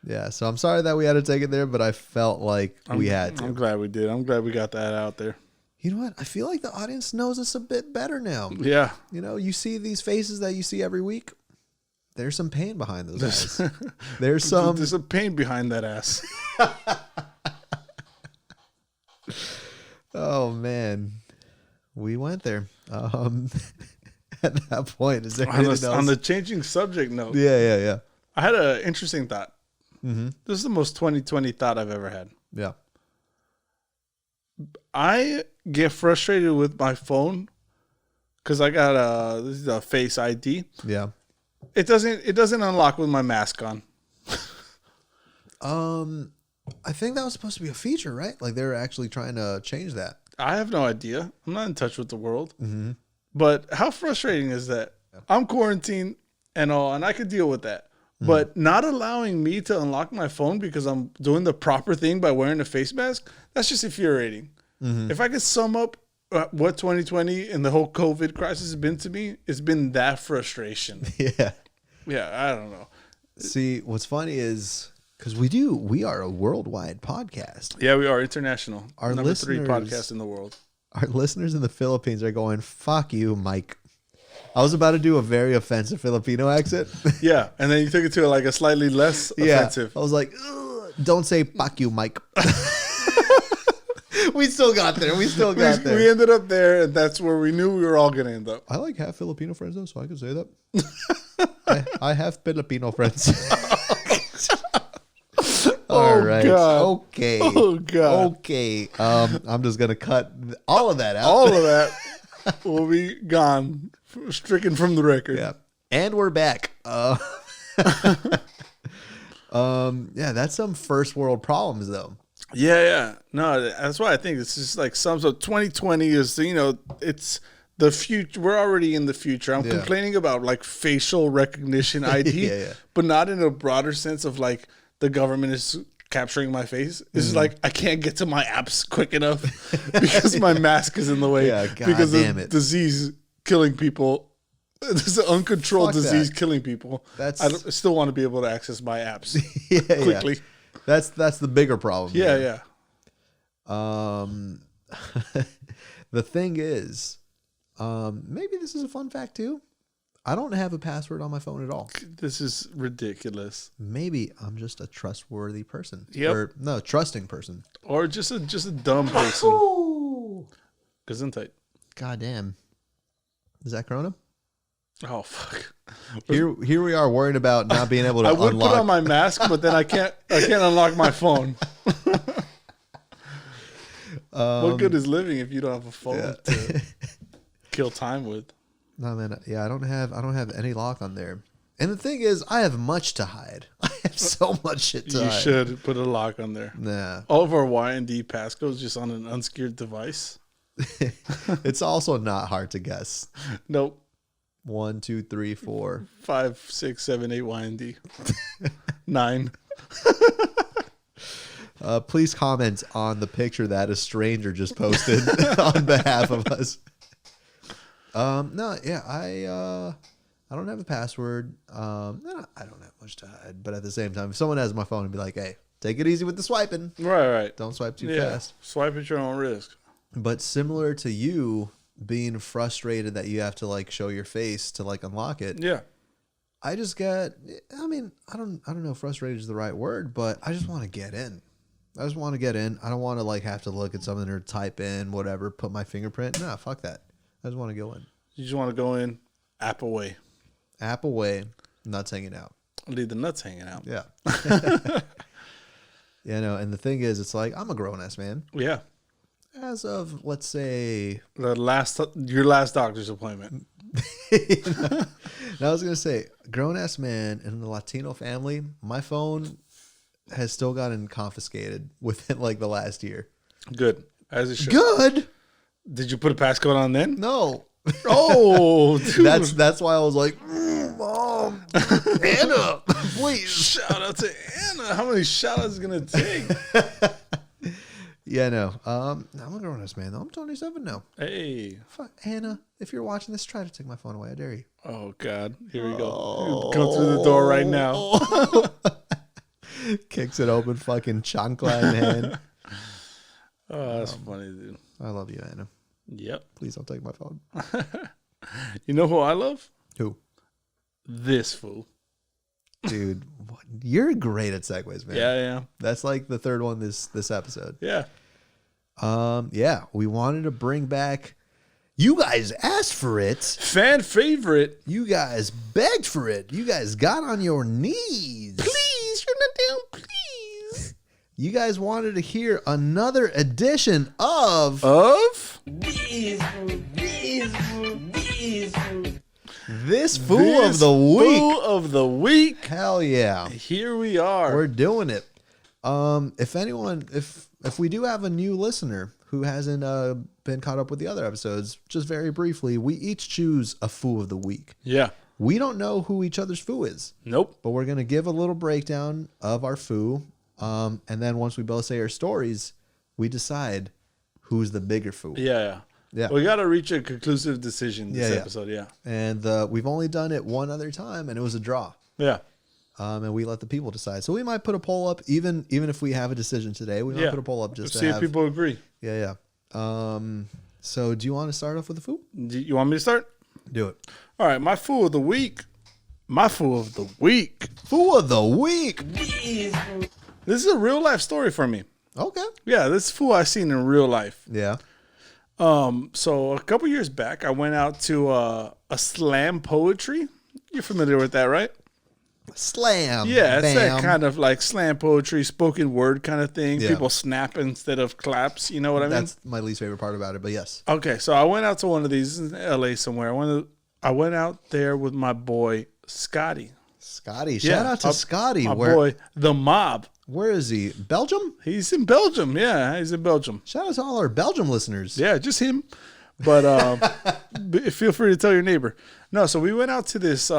Yeah, so I'm sorry that we had to take it there, but I felt like we had to. I'm glad we did. I'm glad we got that out there. You know what? I feel like the audience knows us a bit better now. Yeah. You see these faces that you see every week. There's some pain behind those eyes. There's some pain behind that ass. Oh man, we went there. At that point, is there anything else? On the changing subject note? Yeah. I had an interesting thought. Mm-hmm. This is the most 2020 thought I've ever had. Yeah. I get frustrated with my phone because I got a Face ID. Yeah. It doesn't unlock with my mask on. I think that was supposed to be a feature, right? Like they were actually trying to change that. I have no idea. I'm not in touch with the world. Mm-hmm. But how frustrating is that? I'm quarantined and all, and I could deal with that. Mm-hmm. But not allowing me to unlock my phone because I'm doing the proper thing by wearing a face mask, that's just infuriating. Mm-hmm. If I could sum up what 2020 and the whole COVID crisis has been to me, it's been that frustration. Yeah. Yeah, I don't know. See, what's funny is because we are a worldwide podcast. Yeah, we are international. Our number 3 podcast in the world. Our listeners in the Philippines are going, "Fuck you, Mike." I was about to do a very offensive Filipino accent. Yeah, and then you took it to like a slightly less offensive. I was like, "Don't say fuck you, Mike." We still got there. We ended up there, and that's where we knew we were all going to end up. I have Filipino friends, though, so I can say that. I have Filipino friends. All right. God. Okay. Oh, God. Okay. I'm just going to cut all of that out. All of that will be gone, stricken from the record. Yeah. And we're back. That's some first world problems, though. Yeah. No, that's why I think it's just like sums up 2020 is, it's the future. We're already in the future. I'm complaining about like facial recognition ID, but not in a broader sense of like the government is capturing my face. It's like I can't get to my apps quick enough because my mask is in the way because of disease killing people. This is uncontrolled disease killing people. I still want to be able to access my apps quickly. Yeah. That's the bigger problem. Yeah. The thing is, maybe this is a fun fact too. I don't have a password on my phone at all. This is ridiculous. Maybe I'm just a trustworthy person. Yep. Or no, trusting person. Or just a dumb person. Gesundheit. God damn. Is that Corona? Oh fuck. Here we are worried about not being able to I would unlock. put on my mask, but then I can't unlock my phone. What good is living if you don't have a phone to kill time with? No, man. Yeah, I don't have any lock on there. And the thing is, I have much to hide. I have so much shit to hide. You should put a lock on there. Nah. All of our Y&D passcodes just on an unsecured device. It's also not hard to guess. Nope. 1, 2, 3, 4, 5, 6, 7, 8 Y&D. 9. Please comment on the picture that a stranger just posted on behalf of us. No, yeah, I don't have a password. No, I don't have much to hide, but at the same time, if someone has my phone, and be like, "Hey, take it easy with the swiping. Right. Don't swipe too fast." Swipe at your own risk. But similar to you being frustrated that you have to like show your face to like unlock it. Yeah. I just get. I mean, I don't know if frustrated is the right word, but I just want to get in. I just want to get in. I don't want to like have to look at something or type in whatever, put my fingerprint. Nah, fuck that. I just want to go in. You just want to go in, app away. App away, nuts hanging out. Leave the nuts hanging out. Yeah. Yeah, no, and the thing is, it's like, I'm a grown-ass man. Yeah. As of, let's say... your last doctor's appointment. Now, I was going to say, grown-ass man in the Latino family, my phone has still gotten confiscated within, like, the last year. Good. As it should. Good? Did you put a passcode on then? No. Oh, dude. That's why I was like, Mom, Anna, please. Shout out to Anna. How many shout outs is it going to take? Yeah, no. I'm a grown-ass man, though. I'm 27 now. Hey. Fuck, Anna, if you're watching this, try to take my phone away. I dare you. Oh, God. Here we go. Come through the door right now. Kicks it open, fucking chancla in hand. Oh, that's funny, dude. I love you, Anna. Yep. Please don't take my phone. You know who I love? Who? This fool. Dude, you're great at segues, man. Yeah. That's like the third one this episode. Yeah. Yeah, we wanted to bring back. You guys asked for it. Fan favorite. You guys begged for it. You guys got on your knees. Please, you're not down, please. You guys wanted to hear another edition of This Fool of the Week. Fool of the Week. Hell yeah. Here we are. We're doing it. If we do have a new listener who hasn't been caught up with the other episodes, just very briefly, we each choose a Fool of the Week. Yeah. We don't know who each other's Foo is. Nope. But we're going to give a little breakdown of our Foo. And then once we both say our stories, we decide who's the bigger Foo. Yeah. We got to reach a conclusive decision this episode. Yeah. And we've only done it one other time, and it was a draw. Yeah. And we let the people decide. So we might put a poll up, even if we have a decision today. We might put a poll up just to see if people agree. Yeah. So do you want to start off with the Foo? You want me to start? Do it. All right. My Foo of the Week. Foo of the Week. This is a real life story for me. Okay. Yeah, this Foo I seen in real life. Yeah. So a couple years back, I went out to a slam poetry. You're familiar with that, right? Slam. Yeah, it's Bam. that kind of like slam poetry, spoken word kind of thing. Yeah. People snap instead of claps. You know what I mean? That's my least favorite part about it, but yes. Okay, so I went out to one of these in LA somewhere. I went out there with my boy Scotty. Scotty. Shout out to Scotty. My boy, the Mob. Where is he? Belgium? He's in Belgium. Yeah, he's in Belgium. Shout out to all our Belgium listeners. Yeah, just him. But feel free to tell your neighbor. No, so we went out to this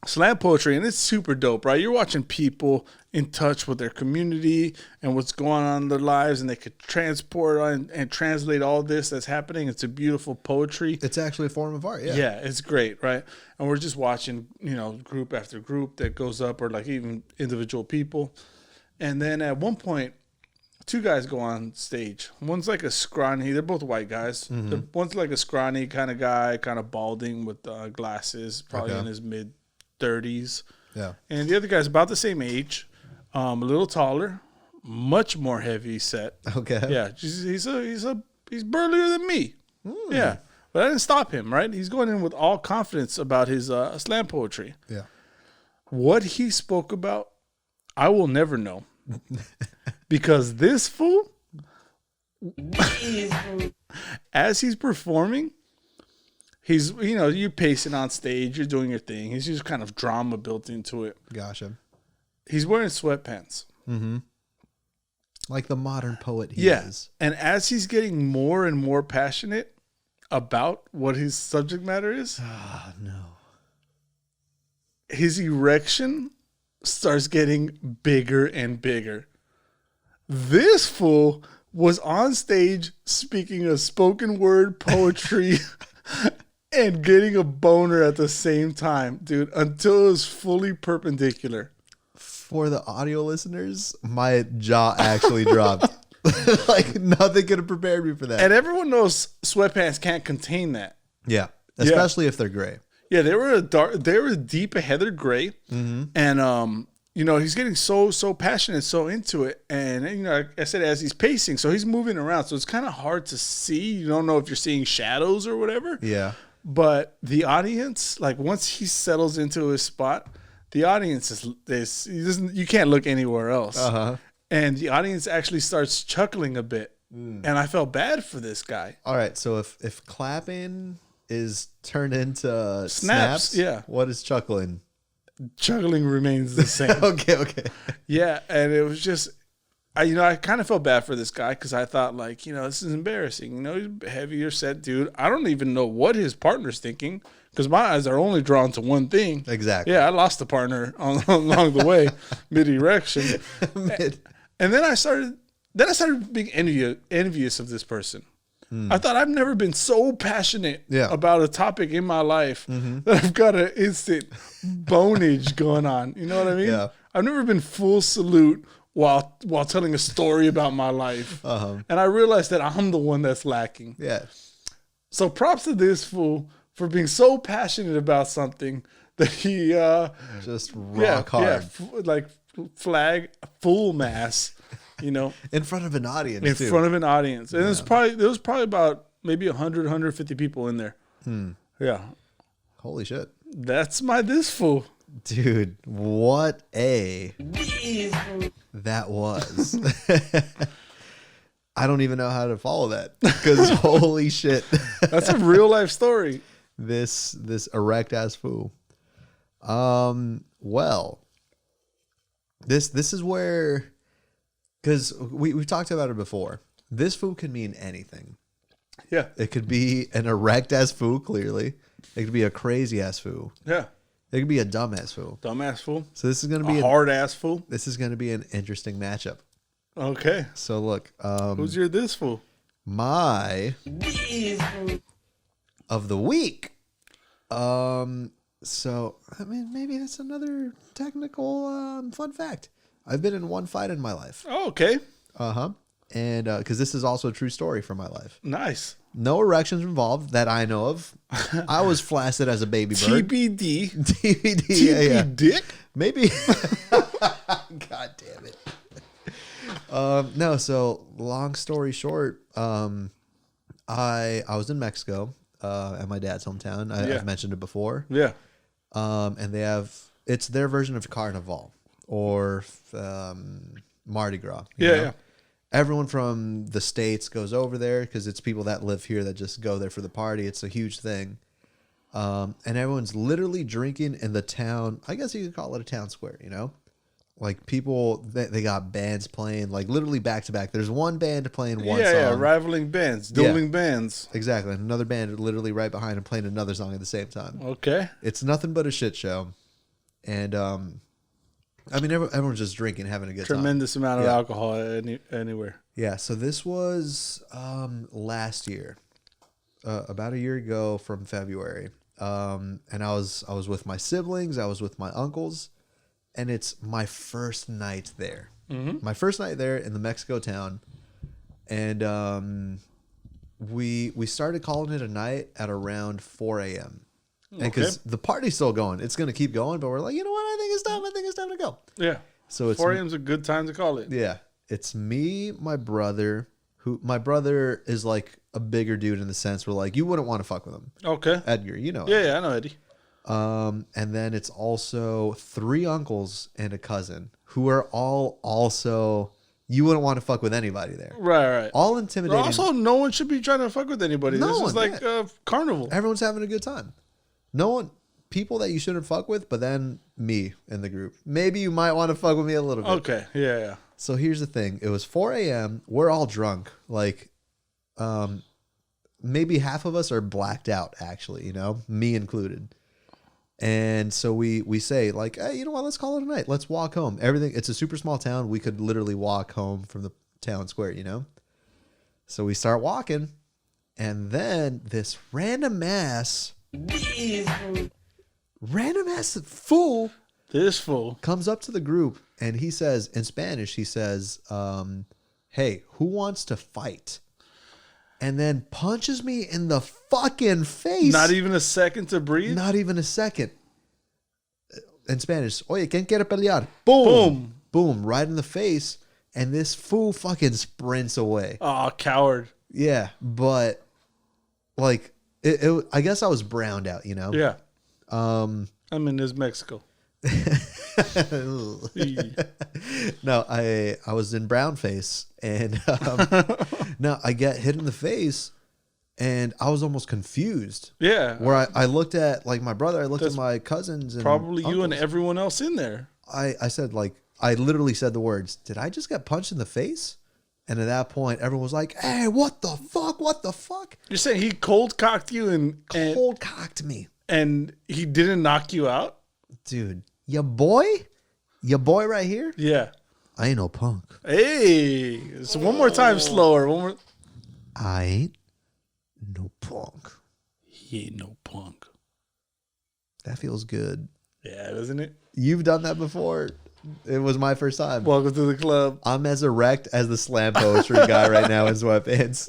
slam poetry, and it's super dope, right? You're watching people in touch with their community and what's going on in their lives, and they could transport and translate all this that's happening. It's a beautiful poetry. It's actually a form of art, yeah. Yeah, it's great, right? And we're just watching, group after group that goes up, or like even individual people. And then at one point, two guys go on stage. One's like a scrawny, they're both white guys. Mm-hmm. One's like a scrawny kind of guy, kind of balding with glasses, probably in his mid-30s. Yeah. And the other guy's about the same age, a little taller, much more heavy set. Okay. Yeah, he's a he's burlier than me. Yeah. But I didn't stop him, right? He's going in with all confidence about his slam poetry. Yeah. What he spoke about, I will never know. Because this fool, as he's performing, he's, you're pacing on stage, you're doing your thing. He's just kind of drama built into it. Gotcha. He's wearing sweatpants. Mm-hmm. Like the modern poet he is. And as he's getting more and more passionate about what his subject matter is, oh, no. His erection starts getting bigger and bigger. This fool was on stage speaking a spoken word poetry and getting a boner at the same time, dude, until it was fully perpendicular. For the audio listeners, my jaw actually dropped. Like nothing could have prepared me for that. And everyone knows sweatpants can't contain that. Yeah, especially if they're gray. Yeah, they were deep a heather gray, and he's getting so passionate, so into it, and like I said, as he's pacing, so he's moving around, so it's kind of hard to see. You don't know if you're seeing shadows or whatever. Yeah, but the audience, like once he settles into his spot, the audience you can't look anywhere else, and the audience actually starts chuckling a bit, and I felt bad for this guy. All right, so if clapping is turned into snaps, yeah. What is chuckling? Chuckling remains the same. Okay. Yeah, and it was just, I kind of felt bad for this guy because I thought, like, this is embarrassing. He's a heavier set dude. I don't even know what his partner's thinking because my eyes are only drawn to one thing. Exactly. Yeah, I lost a partner along the way, mid-erection. And then I started being envious of this person. I thought I've never been so passionate about a topic in my life that I've got an instant bonage going on. You know what I mean? Yeah. I've never been full salute while telling a story about my life. And I realized that I'm the one that's lacking. Yeah. So props to this fool for being so passionate about something that he just rock hard. Like flag full mass. In front of an audience. In front of an audience. And there was probably about maybe 100, 150 people in there. Yeah. Holy shit. That's this fool. Dude, what that was. I don't even know how to follow that because holy shit. That's a real life story. This erect ass fool. Well, this is where, because we've talked about it before. This fool can mean anything. Yeah. It could be an erect ass fool, clearly. It could be a crazy ass fool. Yeah. It could be a dumb ass fool. Dumbass fool. So this is going to be a hard ass fool. This is going to be an interesting matchup. Okay. So look, who's your this fool? My of the week. So I mean, maybe that's another technical fun fact. I've been in one fight in my life. Oh, okay. And because this is also a true story from my life. Nice. No erections involved that I know of. I was flaccid as a baby bird. TBD. TBD. Yeah. Dick? Maybe. God damn it. No, so long story short, I was in Mexico at my dad's hometown. I've mentioned it before. Yeah. And it's their version of Carnival or Mardi Gras. You know? Everyone from the States goes over there because it's people that live here that just go there for the party. It's a huge thing. And everyone's literally drinking in the town. I guess you could call it a town square, Like people, they got bands playing like literally back to back. There's one band playing one song. Yeah, rivaling bands, dueling bands. Exactly. And another band literally right behind them playing another song at the same time. Okay. It's nothing but a shit show. And I mean, everyone's just drinking, having a good time. Tremendous amount of alcohol anywhere. Yeah. So this was last year, about a year ago from February. And I was with my siblings. I was with my uncles. And it's my first night there. My first night there in the Mexico town. And we started calling it a night at around 4 a.m. And because the party's still going. It's going to keep going. But we're like, you know what? I think it's time to go. Yeah. So it's 4 a.m. is a good time to call it. Yeah. It's me, my brother, who my brother is like a bigger dude in the sense where like you wouldn't want to fuck with him. Okay. Edgar, you know. Yeah, I know Eddie. And then it's also 3 uncles and a cousin who are all also you wouldn't want to fuck with anybody there. Right. All intimidating. Also, no one should be trying to fuck with anybody. No this one, is like a carnival. Everyone's having a good time. No one, people that you shouldn't fuck with, but then me in the group. Maybe you might want to fuck with me a little bit. Okay. Yeah. So here's the thing. It was 4 a.m. We're all drunk. Like, maybe half of us are blacked out, actually, you know, me included. And so we say like, hey, you know what? Let's call it a night. Let's walk home. It's a super small town. We could literally walk home from the town square, you know? So we start walking, and then this random ass fool This fool comes up to the group, and he says, in Spanish, he says, hey, who wants to fight? And then punches me in the fucking face. Not even a second to breathe. Not even a second. In Spanish, oye, ¿quién quiere pelear? Boom. Boom, right in the face. And this fool fucking sprints away. Oh, coward. Yeah, but like, I guess I was browned out, you know? Yeah. I'm in this Mexico. No, I was in brown face, and no, I get hit in the face, and I was almost confused. Yeah. Where I looked at like my brother, I looked at my cousins, and probably uncles. you and everyone else in there. I said like I literally said the words, "Did I just get punched in the face?" And at that point, everyone was like, "Hey, what the fuck? What the fuck?" You're saying he cold cocked you and Cold cocked me, and he didn't knock you out, dude. Your boy right here. Yeah. I ain't no punk. Hey, so one more time slower. One more. I ain't no punk. He ain't no punk. That feels good. Yeah, doesn't it? You've done that before. It was my first time. Welcome to the club. I'm as erect as the slam poetry guy right now in sweatpants.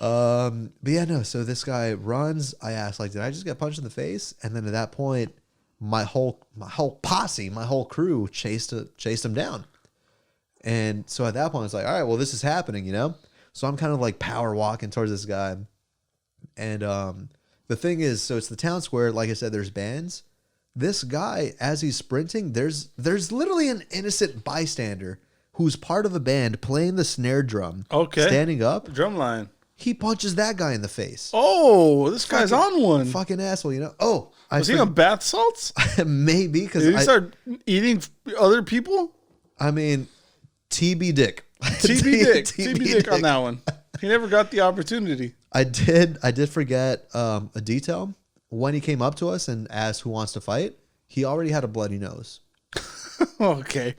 But yeah, no. So this guy runs. I asked, like, did I just get punched in the face? And then at that point, my whole posse, my whole crew chased him down. And so at that point, it's like, all right, well, this is happening, you know? So I'm kind of like power walking towards this guy. And the thing is, so it's the town square. Like I said, there's bands. This guy, as he's sprinting, there's literally an innocent bystander who's part of the band playing the snare drum. Okay. Standing up. Drumline. He punches that guy in the face. Oh, this guy's on one. Fucking asshole, you know? Oh. Was he on bath salts? Maybe. Because Did he start eating other people? I mean, TB Dick. TB Dick on that one. He never got the opportunity. I did forget a detail. When he came up to us and asked who wants to fight, he already had a bloody nose. Okay.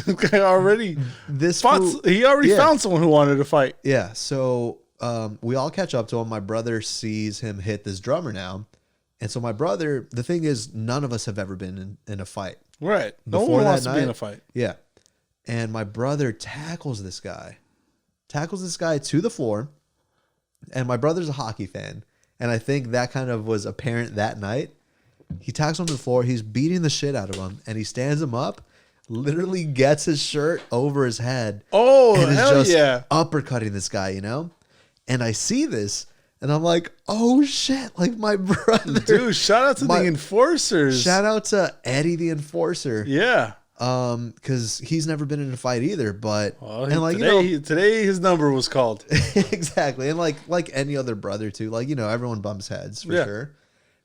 Okay, already. He already found someone who wanted to fight. Yeah, so we all catch up to him. My brother sees him hit this drummer now. And so my brother, the thing is, none of us have ever been in a fight. Right. No one wants to be in a fight. Yeah. And my brother tackles this guy to the floor. And my brother's a hockey fan. And I think that kind of was apparent that night. He tackles him to the floor. He's beating the shit out of him. And he stands him up, literally gets his shirt over his head. Oh, and hell is just yeah. uppercutting this guy, you know? And I see this. And I'm like, oh shit, like my brother. Dude, shout out to the enforcers. Shout out to Eddie the enforcer. Yeah. Because he's never been in a fight either. But and like today his number was called. Exactly. And like any other brother too. Like, you know, everyone bumps heads for sure.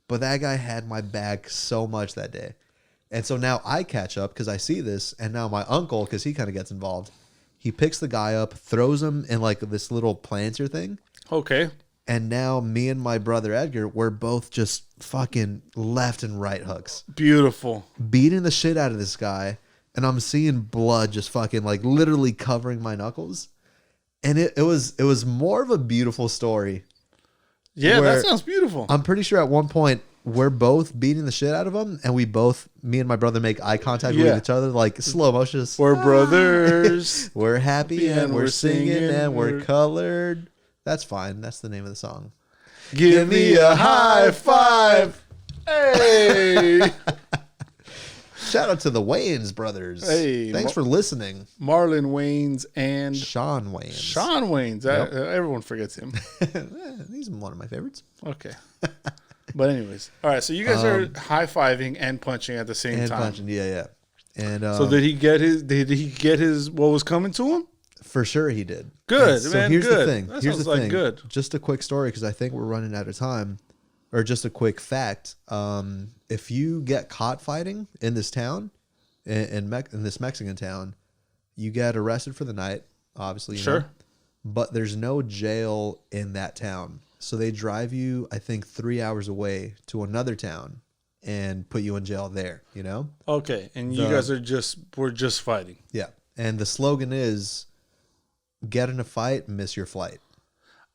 But that guy had my back so much that day. And so now I catch up because I see this, and now my uncle, because he kind of gets involved, he picks the guy up, throws him in like this little planter thing. Okay. And now me and my brother Edgar, we're both just fucking left and right hooks. Beautiful. Beating the shit out of this guy. And I'm seeing blood just fucking like literally covering my knuckles. And it was more of a beautiful story. Yeah, that sounds beautiful. I'm pretty sure at one point we're both beating the shit out of him. And me and my brother make eye contact with each other, like slow motion. We're brothers. We're happy and we're singing and we're colored. That's fine. That's the name of the song. Give me a high five. Hey. Shout out to the Wayans brothers. Hey, thanks for listening. Marlon Wayans and Sean Wayans. Sean Wayans. Yep. Everyone forgets him. He's one of my favorites. Okay. But anyways, all right. So you guys are high fiving and punching at the same And time. punching, yeah. And So did he get his what was coming to him? for sure he did. Good, And so man. here's Good. the thing. That Here's sounds the like thing. good. Just a quick story because I think we're running out of time. Or just a quick fact. If you get caught fighting in this town, in this Mexican town, you get arrested for the night, obviously. You Sure. know, but there's no jail in that town. So they drive you, I think, 3 hours away to another town and put you in jail there, you know? Okay, and you guys we're just fighting. Yeah. And the slogan is, get in a fight, miss your flight.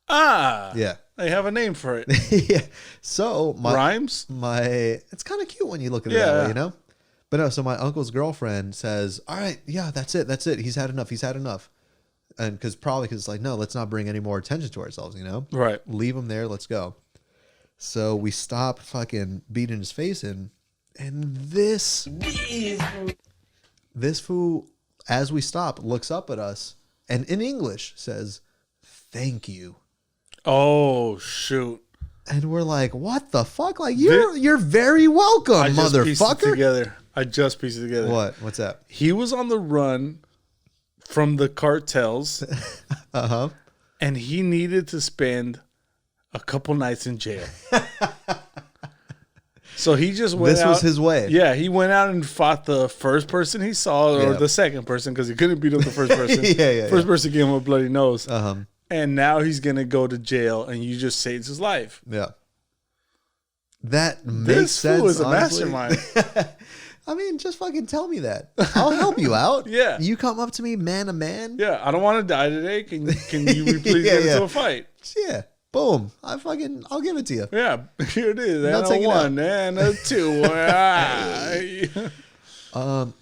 Ah, Yeah. they have a name for it. Yeah. So Rhymes. it's kind of cute when you look at it Yeah. that way, you know? But no, so my uncle's girlfriend says, all right, yeah, that's it. He's had enough. And because it's like, no, let's not bring any more attention to ourselves, you know? Right. Leave him there. Let's go. So we stop fucking beating his face in. And this fool, as we stop, looks up at us and in English says, thank you. Oh shoot! And we're like, what the fuck? Like, you're very welcome, I just pieced it motherfucker. together. I just pieced it together. What? What's that? He was on the run from the cartels, Uh-huh. and he needed to spend a couple nights in jail. So he just went out. This was his way. Yeah, he went out and fought the first person he saw, or Yeah. the second person, because he couldn't beat up the first person. Yeah. First person gave him a bloody nose. Uh-huh. And now he's going to go to jail, and you just saved his life. Yeah. That makes This sense. fool is a honestly. mastermind. I mean, just fucking tell me that. I'll help you out. Yeah. You come up to me man to man. Yeah, I don't want to die today. Can you please Yeah, get into a fight? Yeah. Boom. I'll give it to you. Yeah, here it is. Now And take a it out. 1 and a 2.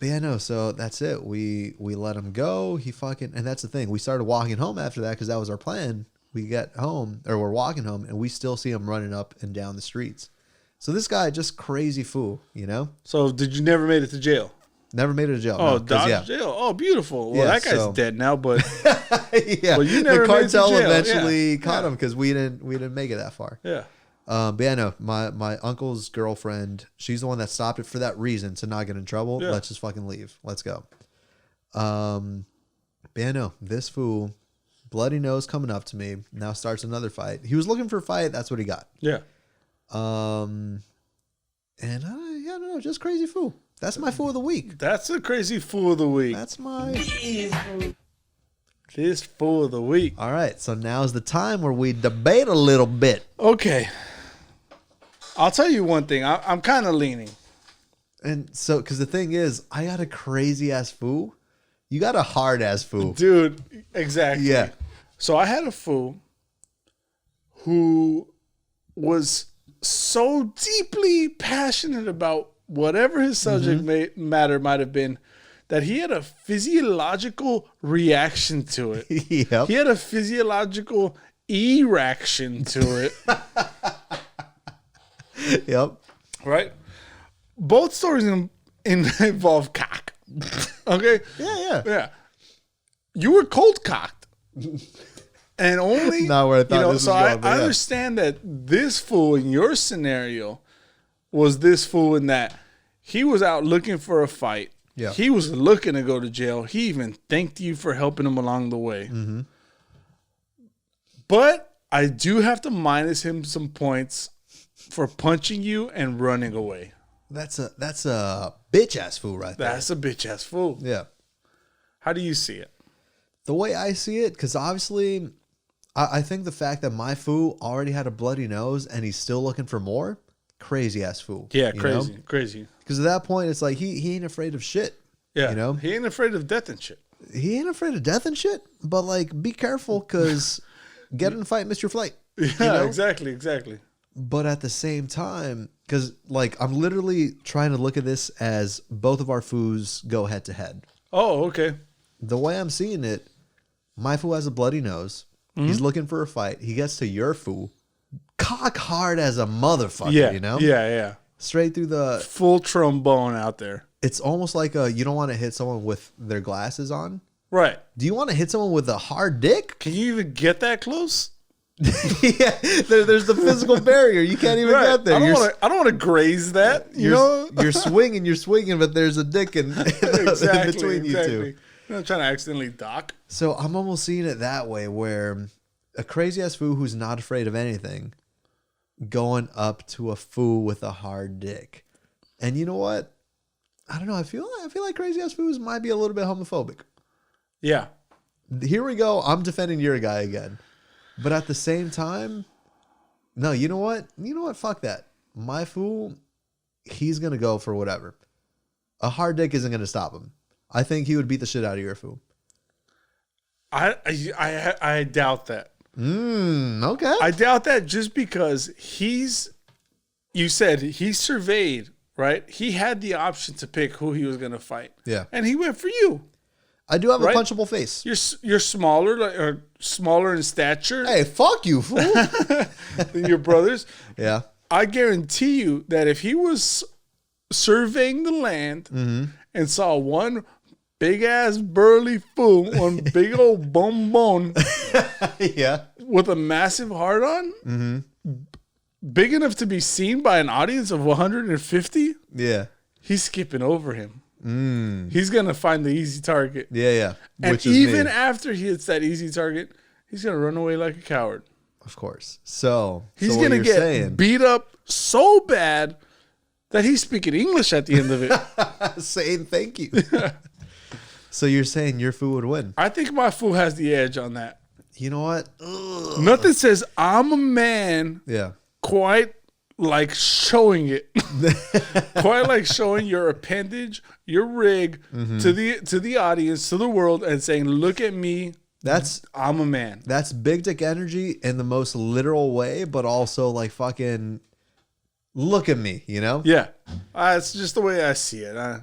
Yeah, no, so that's it. We let him go. And that's the thing. We started walking home after that because that was our plan. We get home, or we're walking home, and we still see him running up and down the streets. So this guy, just crazy fool, you know? So did you never made it to jail? Never made it to jail. Oh, no, 'cause, dodge yeah. jail. Oh, beautiful. Well, Yeah, that guy's so- dead now, but Yeah, Well, you never the made it to cartel jail, eventually yeah. caught Yeah. him because we didn't make it that far. yeah. But yeah, no, my uncle's girlfriend, she's the one that stopped it for that reason, to not get in trouble. Yeah. Let's just fucking leave. Let's go. But yeah, no, this fool, bloody nose coming up to me, now starts another fight. He was looking for a fight. That's what he got. Yeah. And yeah, I don't know, just crazy fool. That's my fool of the week. That's a crazy fool of the week. That's my. This fool of the week. All right, so now's the time where we debate a little bit. Okay. I'll tell you one thing. I'm kind of leaning. And so, because the thing is, I got a crazy ass fool. You got a hard ass fool. Dude, exactly. Yeah. So I had a fool who was so deeply passionate about whatever his subject matter might have been that he had a physiological reaction to it. Yep. He had a physiological erection to it. Yep. Right? Both stories involve cock. Okay? Yeah. Yeah. You were cold cocked. And only Not where I thought this was so going, but I yeah. understand that this fool in your scenario was this fool in that he was out looking for a fight. Yeah. He was looking to go to jail. He even thanked you for helping him along the way. Mm-hmm. But I do have to minus him some points for punching you and running away. That's a bitch ass fool right there. That's a bitch ass fool. Yeah. How do you see it? The way I see it, because obviously, I think the fact that my fool already had a bloody nose and he's still looking for more, crazy ass fool. Yeah, crazy. Because at that point, it's like he ain't afraid of shit. Yeah, You know? he ain't afraid of death and shit. He ain't afraid of death and shit, but like, be careful because get in a fight, miss your flight. Yeah, know? exactly. But at the same time, because like, I'm literally trying to look at this as both of our foos go head to head. Oh, okay. The way I'm seeing it, my fool has a bloody nose. Mm-hmm. He's looking for a fight. He gets to your fool, cock hard as a motherfucker, Yeah, you know? Yeah. Straight through the... Full trombone out there. it's almost like you don't want to hit someone with their glasses on. Right. Do you want to hit someone with a hard dick? Can you even get that close? Yeah, there's the physical barrier. You can't even get there. I don't want to graze that. You're swinging, but there's a dick in between you two. You're not trying to accidentally dock. So I'm almost seeing it that way, where a crazy ass fool who's not afraid of anything going up to a fool with a hard dick. And you know what? I don't know. I feel like crazy ass fools might be a little bit homophobic. Yeah. Here we go. I'm defending your guy again. But at the same time, no, you know what? Fuck that. My fool, he's going to go for whatever. A hard dick isn't going to stop him. I think he would beat the shit out of your fool. I doubt that. Okay. I doubt that just because you said he surveyed, right? He had the option to pick who he was going to fight. Yeah. And he went for you. I do have right? a punchable face. You're smaller, or smaller in stature. Hey, fuck you, fool. Than your brothers. Yeah. I guarantee you that if he was surveying the land and saw one big ass burly fool, one big old bonbon, yeah, with a massive heart on, big enough to be seen by an audience of 150, yeah, he's skipping over him. He's gonna find the easy target. Yeah. And which is even me. after he hits that easy target, he's gonna run away like a coward. Of course. So he's what gonna you're get saying, beat up so bad that he's speaking English at the end of it. saying thank you. So you're saying your fool would win? I think my fool has the edge on that. You know what? Nothing says I'm a man. Yeah. Quite like showing it. Quite like showing your appendage, your rig to the audience, to the world, and saying, "Look at me. I'm a man." That's big dick energy in the most literal way, but also like fucking look at me, you know? Yeah, it's just the way I see it. All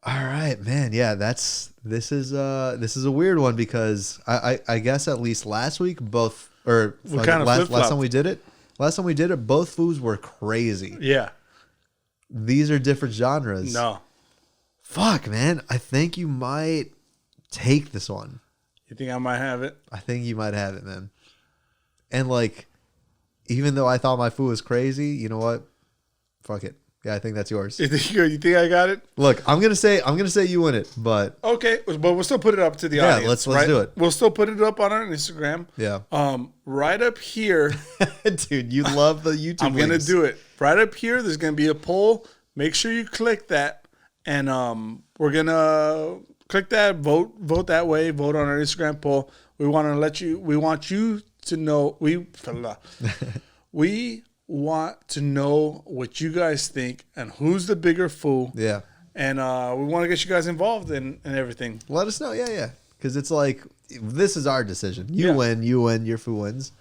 right, man. Yeah, this is a weird one because I guess at least last week last time we did it, both foods were crazy. Yeah. These are different genres. No. Fuck, man. I think you might take this one. You think I might have it? I think you might have it, man. And like, even though I thought my food was crazy, you know what? Fuck it. Yeah, I think that's yours. You think I got it? Look, I'm gonna say you win it, but okay, but we'll still put it up to the audience. Let's do it. We'll still put it up on our Instagram. Yeah. Right up here, dude, you love the YouTube. I'm gonna do it right up here. There's gonna be a poll. Make sure you click that, and we're gonna click that. Vote that way. Vote on our Instagram poll. We want you to know we want to know what you guys think and who's the bigger fool. Yeah. And we want to get you guys involved in everything. Let us know. Yeah. Because it's like, this is our decision. You win, your fool wins.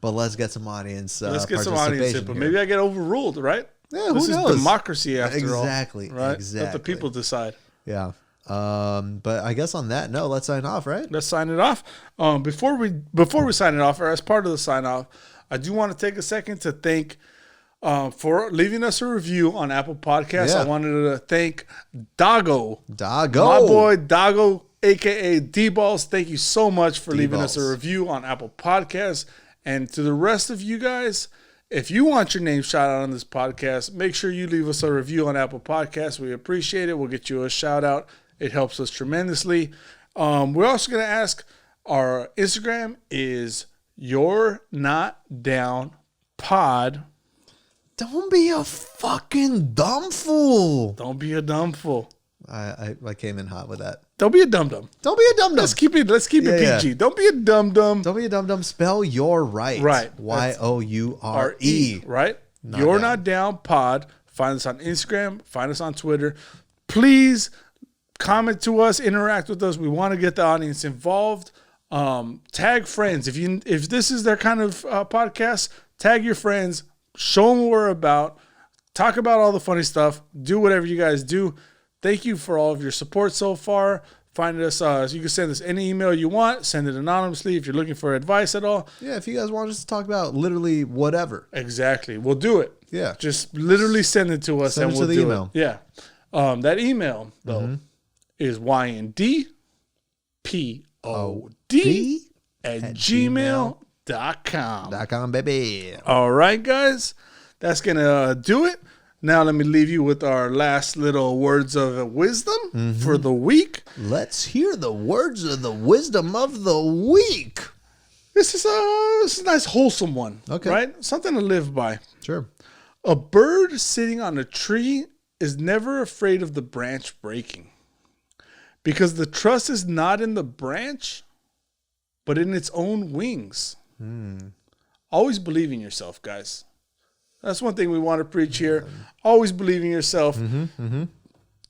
But let's get some audience Let's get some audience input. Maybe I get overruled, right? Yeah, this who knows? is democracy after all. Exactly. Right? Exactly. Let the people decide. Yeah. But I guess on that note, let's sign off, right? Let's sign it off. Before we sign it off, or as part of the sign off, I do want to take a second to thank for leaving us a review on Apple Podcasts. Yeah. I wanted to thank Dago. My Dago. boy Dago, a.k.a. D-Balls. Thank you so much for leaving us a review on Apple Podcasts. And to the rest of you guys, if you want your name shout out on this podcast, make sure you leave us a review on Apple Podcasts. We appreciate it. We'll get you a shout out. It helps us tremendously. We're also going to ask, our Instagram is You're Not Down Pod. Don't be a fucking dumb fool. Don't be a dumb fool. I came in hot with that. Don't be a dum-dum. Don't be a dum-dum. Let's keep it PG. Yeah. Don't be a dum-dum. Don't be a dum-dum. Spell your right. Right. Youre. Right? You're Not Down Pod. Find us on Instagram. Find us on Twitter. Please comment to us. Interact with us. We want to get the audience involved. Tag friends. If this is their kind of podcast, tag your friends. Show them what we're about. Talk about all the funny stuff. Do whatever you guys do. Thank you for all of your support so far. Find us. You can send us any email you want. Send it anonymously if you're looking for advice at all. Yeah, if you guys want us to talk about literally whatever. Exactly. We'll do it. Yeah. Just literally send it to us Send and it we'll to the do email. it. Yeah. That email, though, is yndpod@gmail.com. baby. All right, guys. That's going to do it. Now let me leave you with our last little words of wisdom for the week. Let's hear the words of the wisdom of the week. This is a nice, wholesome one. Okay. Right? Something to live by. Sure. A bird sitting on a tree is never afraid of the branch breaking, because the trust is not in the branch, but in its own wings. Always believe in yourself, guys. That's one thing we want to preach here. Always believe in yourself.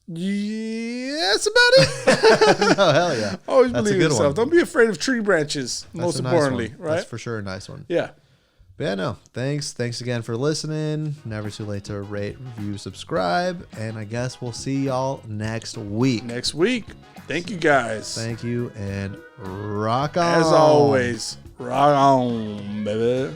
Yeah, that's about it. Oh, hell yeah. Always That's believe a in good yourself. one. Don't be afraid of tree branches, That's most a nice importantly, one. right? That's for sure a nice one. Yeah. But yeah, no. Thanks again for listening. Never too late to rate, review, subscribe. And I guess we'll see y'all next week. Next week. Thank you, guys. Thank you and rock on. As always, rock on, baby.